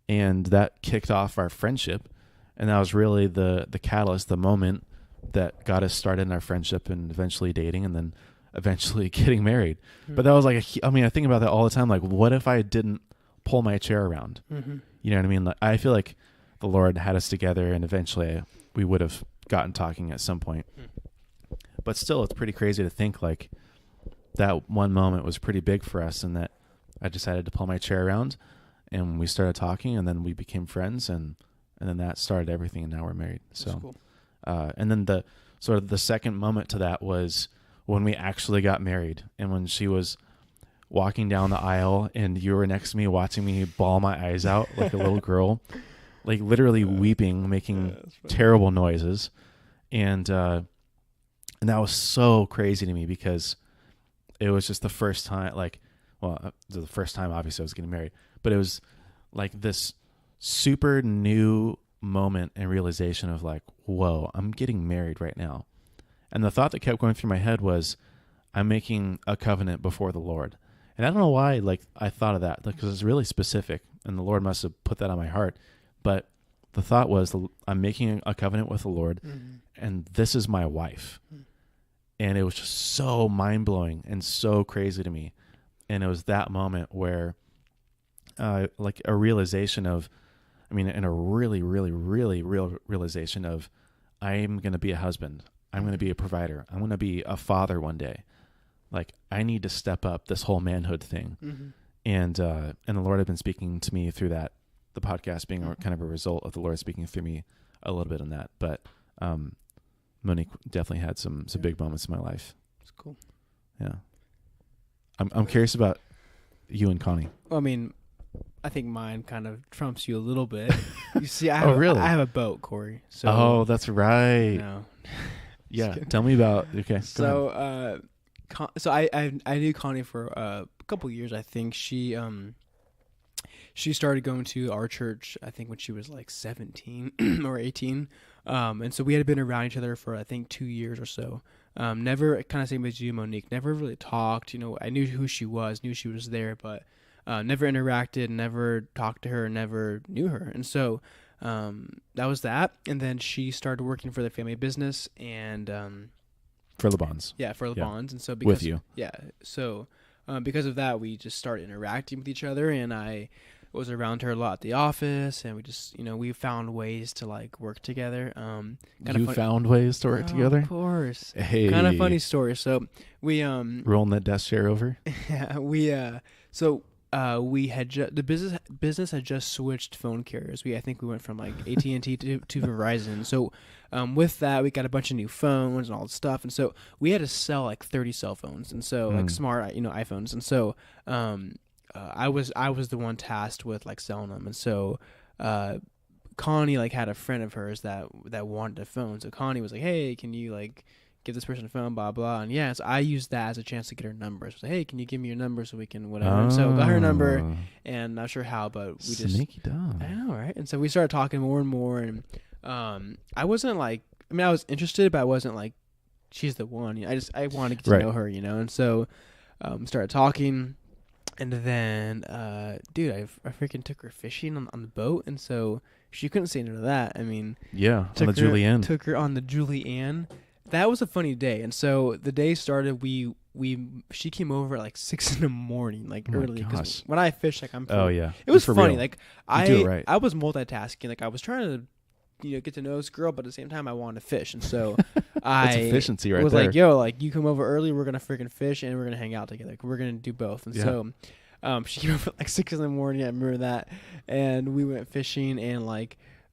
[SPEAKER 2] and that kicked off our friendship. And that was really the catalyst, the moment that got us started in our friendship and eventually dating and then eventually getting married. Mm-hmm. But that was like, I think about that all the time. Like, what if I didn't pull my chair around?
[SPEAKER 1] Mm-hmm.
[SPEAKER 2] You know what I mean? Like, I feel like the Lord had us together and eventually we would have gotten talking at some point. Mm-hmm. But still, it's pretty crazy to think like that one moment was pretty big for us, and that I decided to pull my chair around and we started talking, and then we became friends, and then that started everything, and now we're married. So,
[SPEAKER 1] That's cool.
[SPEAKER 2] And then the sort of the second moment to that was when we actually got married, and when she was walking down the aisle and you were next to me watching me bawl my eyes out like a little girl, like literally weeping, making terrible noises. And that was so crazy to me because it was just the first time, the first time obviously I was getting married, but it was like this super new moment and realization of like, whoa, I'm getting married right now. And the thought that kept going through my head was, I'm making a covenant before the Lord. And I don't know why, I thought of that, because it's really specific, and the Lord must have put that on my heart. But the thought was, I'm making a covenant with the Lord, mm-hmm. and this is my wife. Mm-hmm. And it was just so mind-blowing and so crazy to me. And it was that moment where, a realization of, and a really, really, really real realization of, I'm going to be a husband. I'm going to be a provider. I'm going to be a father one day. Like, I need to step up this whole manhood thing. Mm-hmm. And the Lord had been speaking to me through that, the podcast being kind of a result of the Lord speaking through me a little bit on that. But Monique definitely had some big moments in my life.
[SPEAKER 1] It's cool.
[SPEAKER 2] Yeah. I'm curious about you and Connie.
[SPEAKER 1] Well, I think mine kind of trumps you a little bit. You see, I have a boat, Corey. So,
[SPEAKER 2] that's right.
[SPEAKER 1] No.
[SPEAKER 2] Yeah. Tell me about, okay.
[SPEAKER 1] So, I knew Connie for a couple years. I think she started going to our church, I think when she was like 17 or 18. And so we had been around each other for, I think, 2 years or so. Never, kind of same as you, Monique, never really talked. I knew who she was, knew she was there, but never interacted, never talked to her, never knew her. And so that was that. And then she started working for the family business and
[SPEAKER 2] for Le Bonds.
[SPEAKER 1] Yeah, for Le Bonds. And so
[SPEAKER 2] because with you.
[SPEAKER 1] Yeah. So because of that, we just started interacting with each other, and I was around her a lot at the office, and we just, we found ways to work together.
[SPEAKER 2] Found ways to work together?
[SPEAKER 1] Of course.
[SPEAKER 2] Hey.
[SPEAKER 1] Kind of funny story. So we
[SPEAKER 2] rolling that desk chair over.
[SPEAKER 1] Yeah, we had the business had just switched phone carriers. I think we went from AT&T to Verizon. So with that, we got a bunch of new phones and all this stuff, and so we had to sell 30 cell phones, and so smart iPhones, and so I was the one tasked with selling them, and so Connie had a friend of hers that wanted a phone. So Connie was like, hey, can you give this person a phone, blah blah. And so I used that as a chance to get her number. So I was like, hey, can you give me your number so we can whatever. And so got her number, and not sure how, but we just
[SPEAKER 2] sneaky dog.
[SPEAKER 1] I know, right? And so we started talking more and more, and I wasn't I was interested, but I wasn't she's the one. I wanted to get to know her, and so started talking. And then, dude, I freaking took her fishing on the boat, and so she couldn't say no to that. On the
[SPEAKER 2] Julianne.
[SPEAKER 1] Took her on the Julianne. That was a funny day, and so the day started. She came over at 6 a.m, early. Because when I fish, I'm.
[SPEAKER 2] Oh yeah.
[SPEAKER 1] It was funny.
[SPEAKER 2] Real.
[SPEAKER 1] I was multitasking. I was trying to, get to know this girl, but at the same time, I wanted to fish, and so
[SPEAKER 2] That's efficiency right
[SPEAKER 1] was
[SPEAKER 2] there.
[SPEAKER 1] yo, you come over early, we're gonna freaking fish, and we're gonna hang out together. We're gonna do both, and so. She came over at 6 a.m. I remember that, and we went fishing, and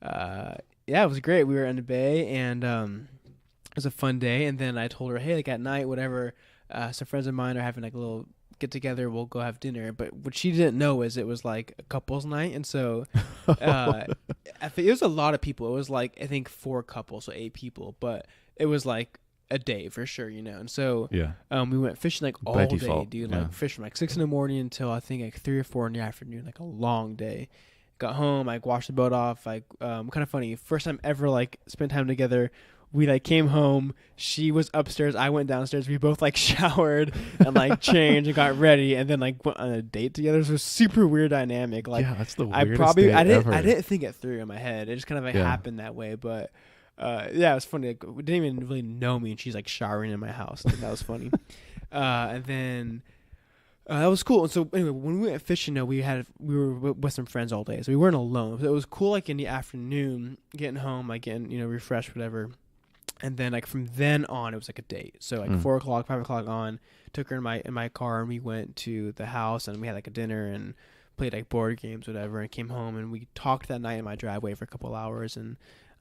[SPEAKER 1] uh, yeah, it was great. We were in the bay, and it was a fun day. And then I told her, hey, like at night, whatever, some friends of mine are having like a little get together. We'll go have dinner. But what she didn't know is it was like a couples night, and so uh, I think it was a lot of people. It was like I think 4 couples, so 8 people. But it was like a day for sure, And so
[SPEAKER 2] Yeah.
[SPEAKER 1] we went fishing like
[SPEAKER 2] By
[SPEAKER 1] all day,
[SPEAKER 2] default.
[SPEAKER 1] dude.
[SPEAKER 2] Yeah.
[SPEAKER 1] Like fish from like 6 in the morning until I think like 3 or 4 in the afternoon. Like a long day. Got home, like washed the boat off. Like kind of funny. First time ever like spent time together. We like came home. She was upstairs. I went downstairs. We both like showered and like changed and got ready, and then like went on a date together. So it was a super weird dynamic. Like
[SPEAKER 2] yeah, that's the
[SPEAKER 1] I
[SPEAKER 2] weirdest
[SPEAKER 1] probably
[SPEAKER 2] day ever.
[SPEAKER 1] I didn't think it through in my head. It just kind of like
[SPEAKER 2] Yeah.
[SPEAKER 1] happened that way. But yeah, it was funny. Like, we didn't even really know me, and she's like showering in my house. That was funny. And then that was cool. And so anyway, when we went fishing, we were with some friends all day, so we weren't alone. So it was cool. Like in the afternoon, getting home, like getting refreshed, whatever. And then like from then on, it was like a date. So like 4 o'clock, 5 o'clock on, took her in my car, and we went to the house, and we had like a dinner and played like board games, whatever, and came home, and we talked that night in my driveway for a couple hours, and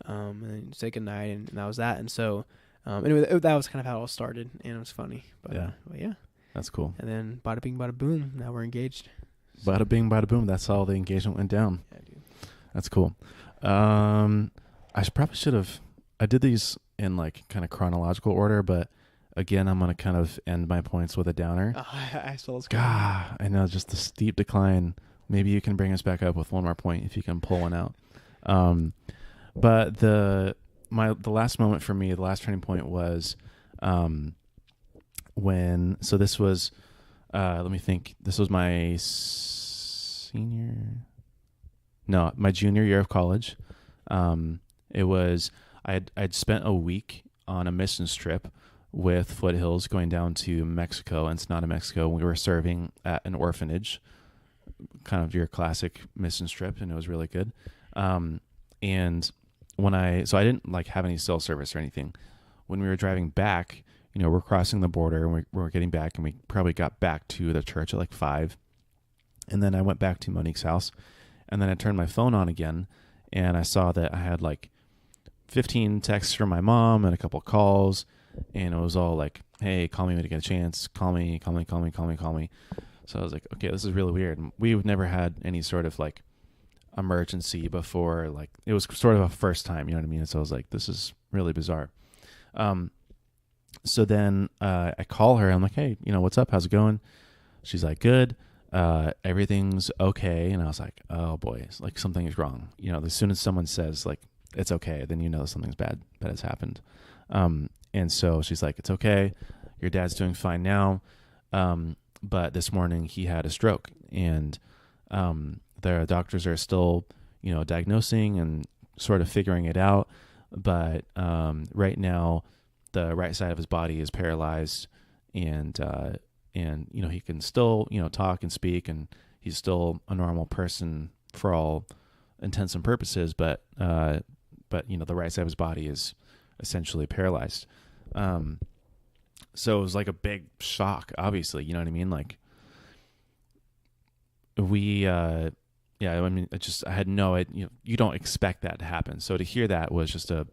[SPEAKER 1] then said goodnight, and that was that. And so anyway, that was kind of how it all started, and it was funny. But yeah,
[SPEAKER 2] That's cool.
[SPEAKER 1] and then bada bing, bada boom. Now we're engaged.
[SPEAKER 2] Bada bing, bada boom. That's how the engagement went down.
[SPEAKER 1] Yeah, dude.
[SPEAKER 2] That's cool. Probably should have. I did these in like kind of chronological order, but again, I'm gonna kind of end my points with a downer.
[SPEAKER 1] I saw this.
[SPEAKER 2] God, I know, just the steep decline. Maybe you can bring us back up with one more point if you can pull one out. But the last moment for me, the last turning point was when. So this was. Let me think. This was my my junior year of college. It was. I'd spent a week on a mission trip with Foothills going down to Mexico, Ensenada, Mexico. We were serving at an orphanage, kind of your classic mission trip, and it was really good. And so I didn't like have any cell service or anything. When we were driving back, we're crossing the border and we're getting back, and we probably got back to the church at like 5. And then I went back to Monique's house, and then I turned my phone on again, and I saw that I had like 15 texts from my mom and a couple calls, and it was all like, hey, call me when you get a chance, call me. So I was like, okay, this is really weird. We've never had any sort of like emergency before. Like it was sort of a first time, you know what I mean? So I was like, this is really bizarre. So then I call her. I'm like, hey, what's up? How's it going? She's like, good. Everything's okay. And I was like, oh boy, it's like something is wrong. As soon as someone says like, it's okay, then something's bad has happened. And so she's like, it's okay. Your dad's doing fine now. But this morning he had a stroke, and the doctors are still, diagnosing and sort of figuring it out. But right now, the right side of his body is paralyzed, and he can still, talk and speak, and he's still a normal person for all intents and purposes. But the right side of his body is essentially paralyzed. So it was like a big shock, obviously, you know what I mean? Like I had no idea, you don't expect that to happen. So to hear that was just a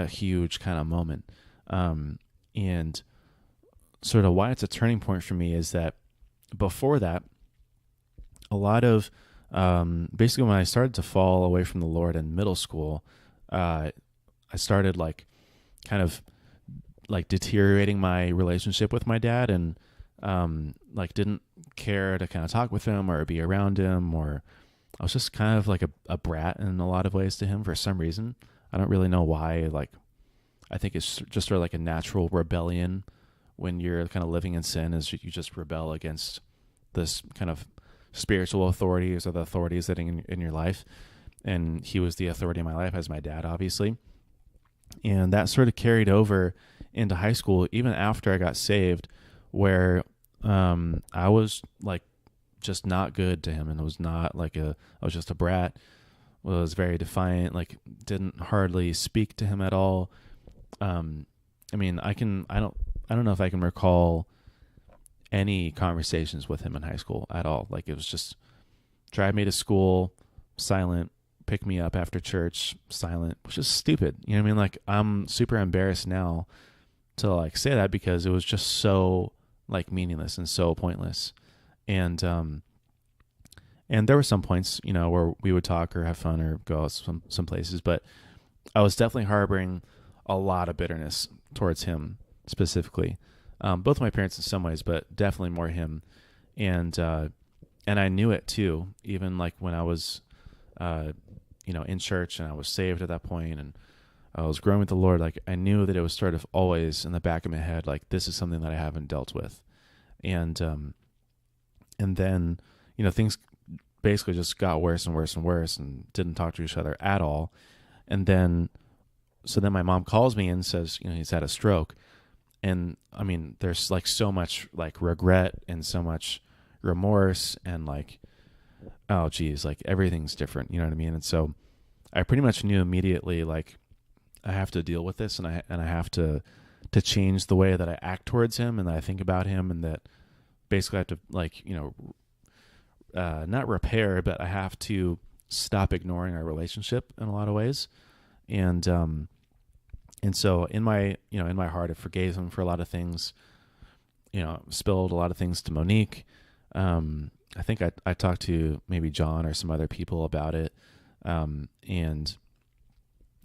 [SPEAKER 2] huge kind of moment. And sort of why it's a turning point for me is that before that, a lot of, basically when I started to fall away from the Lord in middle school, I started like kind of like deteriorating my relationship with my dad, and like didn't care to kind of talk with him or be around him, or I was just kind of like a brat in a lot of ways to him for some reason. I don't really know why. Like, I think it's just sort of like a natural rebellion when you're kind of living in sin, is you just rebel against this kind of spiritual authorities or the authorities that in your life. And he was the authority in my life as my dad, obviously. And that sort of carried over into high school, even after I got saved, where I was like just not good to him, and it was not like I was just a brat, was very defiant, like didn't hardly speak to him at all. I mean, I don't know if I can recall any conversations with him in high school at all. Like it was just drive me to school, silent, pick me up after church, silent, which is stupid. You know what I mean? Like, I'm super embarrassed now to like say that because it was just so like meaningless and so pointless. And there were some points, you know, where we would talk or have fun or go out some places, but I was definitely harboring a lot of bitterness towards him specifically. Both my parents in some ways, but definitely more him. And I knew it too, even like when I was, in church and I was saved at that point and I was growing with the Lord. Like, I knew that it was sort of always in the back of my head, like, this is something that I haven't dealt with. And then, things basically just got worse and worse and worse and didn't talk to each other at all. And then, so then my mom calls me and says, he's had a stroke. And I mean, there's like so much like regret and so much remorse and like, oh geez, like everything's different. You know what I mean? And so I pretty much knew immediately, like, I have to deal with this and I have to change the way that I act towards him and that I think about him, and that basically I have to like, not repair, but I have to stop ignoring our relationship in a lot of ways. And so in my heart, I forgave him for a lot of things, spilled a lot of things to Monique. I think I talked to maybe John or some other people about it. And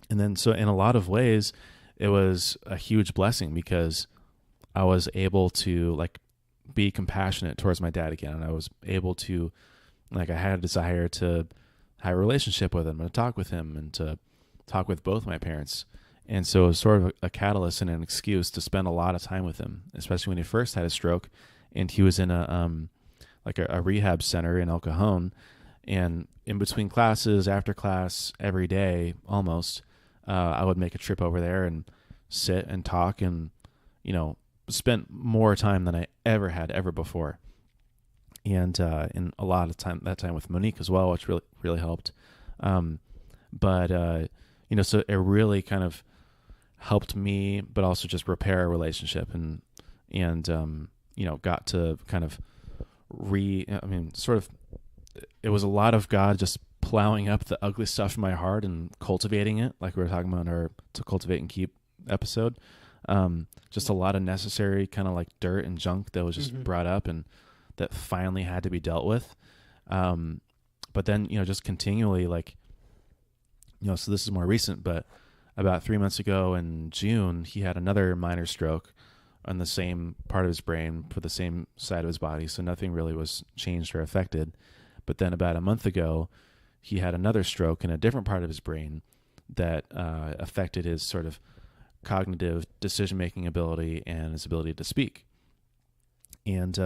[SPEAKER 2] then, so in a lot of ways, it was a huge blessing because I was able to like be compassionate towards my dad again. And I was able to, like, I had a desire to have a relationship with him and to talk with him and to talk with both my parents. And so it was sort of a catalyst and an excuse to spend a lot of time with him, especially when he first had a stroke and he was in a rehab center in El Cajon. And in between classes, after class, every day almost, I would make a trip over there and sit and talk and, spent more time than I ever before. And in a lot of time, that time with Monique as well, which really, really helped. But so it really kind of helped me, but also just repair a relationship and got to kind of it was a lot of God just plowing up the ugly stuff in my heart and cultivating it, like we were talking about in our To Cultivate and Keep episode. Just a lot of necessary kind of like dirt and junk that was just brought up and that finally had to be dealt with. But then, just continually like, so this is more recent, but about 3 months ago in June, he had another minor stroke on the same part of his brain for the same side of his body. So nothing really was changed or affected. But then about a month ago, he had another stroke in a different part of his brain that affected his sort of cognitive decision-making ability and his ability to speak. And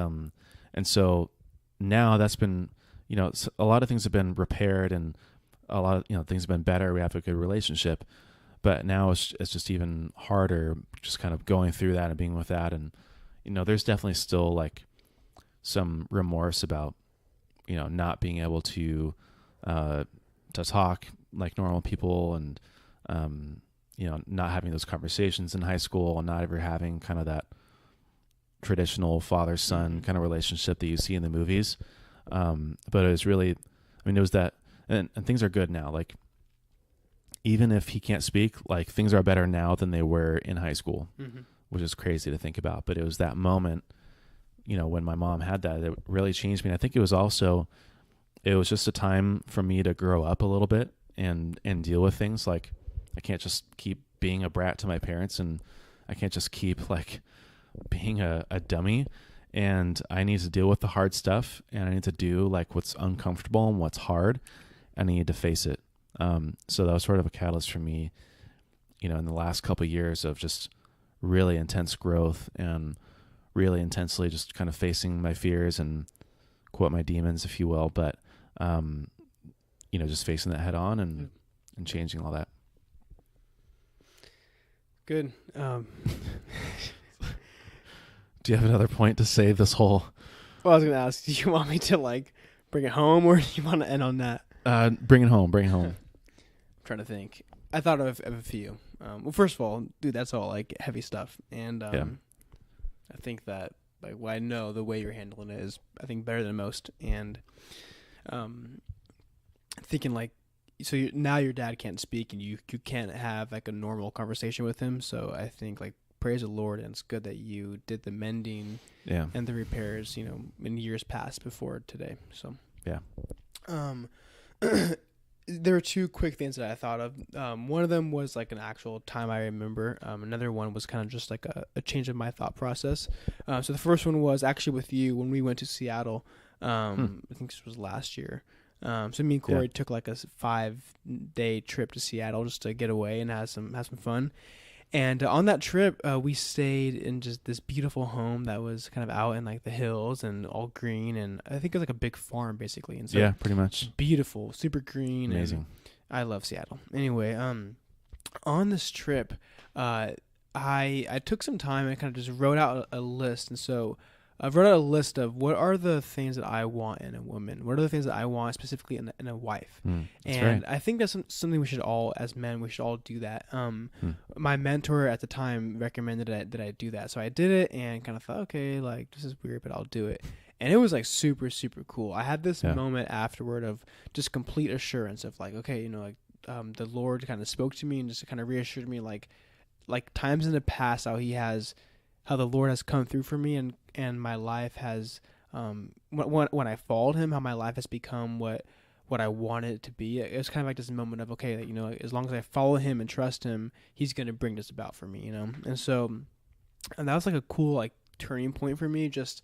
[SPEAKER 2] so now that's been, a lot of things have been repaired and a lot of, things have been better. We have a good relationship. But now it's just even harder just kind of going through that and being with that. And, there's definitely still like some remorse about, not being able to talk like normal people and, not having those conversations in high school and not ever having kind of that traditional father-son kind of relationship that you see in the movies. But it was really, it was that, and things are good now. Like, even if he can't speak, like things are better now than they were in high school, which is crazy to think about. But it was that moment, when my mom had that, it really changed me. And I think it was just a time for me to grow up a little bit and deal with things. Like, I can't just keep being a brat to my parents, and I can't just keep like being a dummy. And I need to deal with the hard stuff, and I need to do like what's uncomfortable and what's hard, and I need to face it. So that was sort of a catalyst for me, in the last couple of years of just really intense growth and really intensely just kind of facing my fears and quote my demons, if you will, but, just facing that head on and changing all that.
[SPEAKER 1] Good.
[SPEAKER 2] Do you have another point to save this whole?
[SPEAKER 1] Well, I was going to ask, do you want me to like bring it home or do you want to end on that?
[SPEAKER 2] Bring it home.
[SPEAKER 1] I'm trying to think. I thought of a few. Well, first of all, dude, that's all like heavy stuff. And I think that like I know the way you're handling it is, I think, better than most. And thinking like so now your dad can't speak and you can't have like a normal conversation with him. So I think like praise the Lord, and it's good that you did the mending
[SPEAKER 2] Yeah.
[SPEAKER 1] and the repairs, in years past before today. So
[SPEAKER 2] Yeah.
[SPEAKER 1] um there were two quick things that I thought of. One of them was like an actual time I remember. Another one was kind of just like a change of my thought process. So the first one was actually with you when we went to Seattle. I think this was last year. So me and Corey took like a 5-day trip to Seattle just to get away and have some fun. And on that trip, we stayed in just this beautiful home that was kind of out in like the hills and all green. And I think it was like a big farm basically. And so
[SPEAKER 2] Yeah, pretty much.
[SPEAKER 1] beautiful, super green.
[SPEAKER 2] Amazing.
[SPEAKER 1] I love Seattle. Anyway, on this trip, I took some time and kind of just wrote out a list. And so I wrote out a list of what are the things that I want in a woman. What are the things that I want specifically in a wife? And I think that's something we should all, as men, we should all do that. My mentor at the time recommended that I do that. So I did it and kind of thought, okay, like this is weird, but I'll do it. And it was like super, super cool. I had this moment afterward of just complete assurance of like, okay, the Lord kind of spoke to me and just kind of reassured me like times in the past how the Lord has come through for me and my life has when I followed him, how my life has become what I wanted it to be. It was kind of like this moment of, okay, as long as I follow him and trust him, he's going to bring this about for me, And so, and that was like a cool like turning point for me, just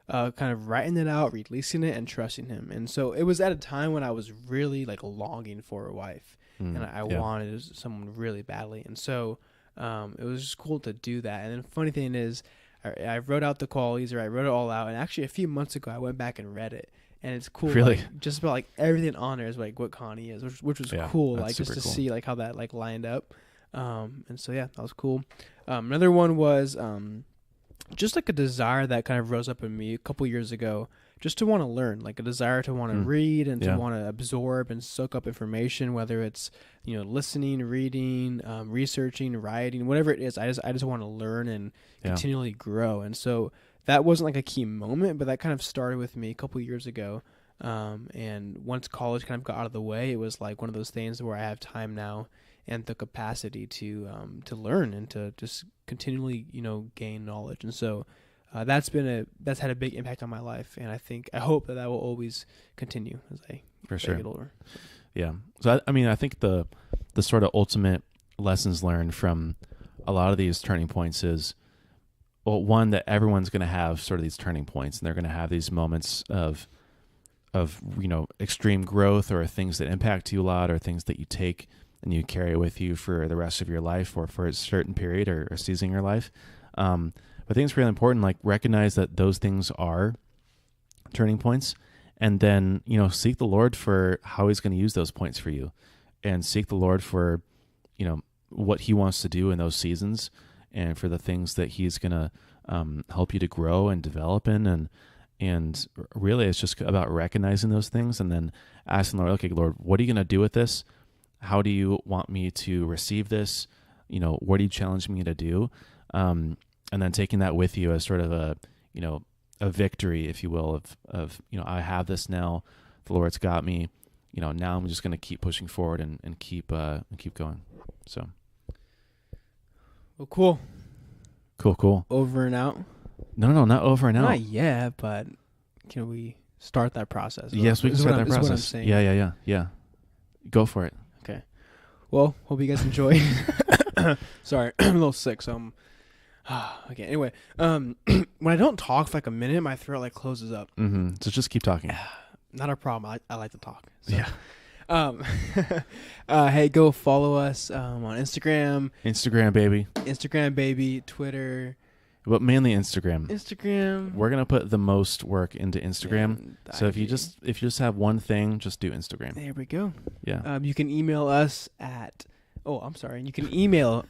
[SPEAKER 1] kind of writing it out, releasing it, and trusting him. And so it was at a time when I was really like longing for a wife, and I wanted someone really badly. And so it was just cool to do that. And then the funny thing is, I wrote out the qualities, or I wrote it all out. And actually, a few months ago, I went back and read it, and it's cool.
[SPEAKER 2] Really,
[SPEAKER 1] like, just about like everything on there is like what Connie is, which was cool. Like just to see like how that like lined up. And so that was cool. Another one was just like a desire that kind of rose up in me a couple years ago, just to want to learn, like a desire to want to read and to want to absorb and soak up information, whether it's, listening, reading, researching, writing, whatever it is. I just want to learn and continually grow. And so that wasn't like a key moment, but that kind of started with me a couple years ago. And once college kind of got out of the way, it was like one of those things where I have time now and the capacity to learn and to just continually, gain knowledge. And so that's had a big impact on my life, and I hope that will always continue as I get older.
[SPEAKER 2] Yeah. So I think the sort of ultimate lessons learned from a lot of these turning points is, well, one, that everyone's going to have sort of these turning points, and they're going to have these moments of extreme growth, or things that impact you a lot, or things that you take and you carry with you for the rest of your life, or for a certain period or season in your life. But I think it's really important, like, recognize that those things are turning points, and then, seek the Lord for how he's going to use those points for you, and seek the Lord for, what he wants to do in those seasons, and for the things that he's going to help you to grow and develop in. And really, it's just about recognizing those things and then asking the Lord, okay, Lord, what are you going to do with this? How do you want me to receive this? What do you challenge me to do? And then taking that with you as sort of a victory, if you will, of I have this now. The Lord's got me. Now I'm just going to keep pushing forward and keep going. So,
[SPEAKER 1] well, cool.
[SPEAKER 2] Cool.
[SPEAKER 1] Over and out.
[SPEAKER 2] No, not over and out.
[SPEAKER 1] Not yet, but can we start that process?
[SPEAKER 2] Yes, we can start that process.
[SPEAKER 1] Is what I'm saying.
[SPEAKER 2] Yeah. Go for it.
[SPEAKER 1] Okay. Well, hope you guys enjoy. Sorry, I'm a little sick, so okay. Anyway, when I don't talk for like a minute, my throat like closes up.
[SPEAKER 2] Mm-hmm. So just keep talking.
[SPEAKER 1] Not a problem. I like to talk. So. Yeah. Hey, go follow us on Instagram.
[SPEAKER 2] Instagram, baby.
[SPEAKER 1] Twitter.
[SPEAKER 2] But mainly Instagram. We're gonna put the most work into Instagram. Yeah, so if you just have one thing, just do Instagram.
[SPEAKER 1] There we go.
[SPEAKER 2] Yeah.
[SPEAKER 1] You can email us at. Oh, I'm sorry. You can email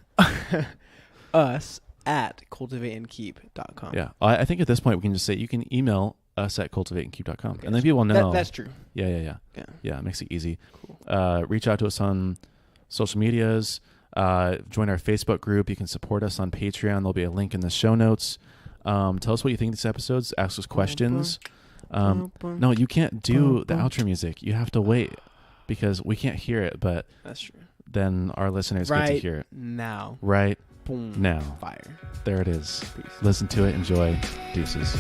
[SPEAKER 1] us at cultivateandkeep.com.
[SPEAKER 2] Yeah. I think at this point we can just say you can email us at cultivateandkeep.com. Okay, and then people know.
[SPEAKER 1] That's true.
[SPEAKER 2] Yeah. It makes it easy. Cool. Reach out to us on social medias. Join our Facebook group. You can support us on Patreon. There'll be a link in the show notes. Tell us what you think of these episodes. Ask us questions. No, you can't do the outro music. You have to wait. because we can't hear it, but
[SPEAKER 1] That's true.
[SPEAKER 2] then our listeners get to hear it
[SPEAKER 1] Now.
[SPEAKER 2] right
[SPEAKER 1] Boom.
[SPEAKER 2] now.
[SPEAKER 1] Fire.
[SPEAKER 2] There it is.
[SPEAKER 1] Peace.
[SPEAKER 2] Listen to it. Enjoy. Deuces.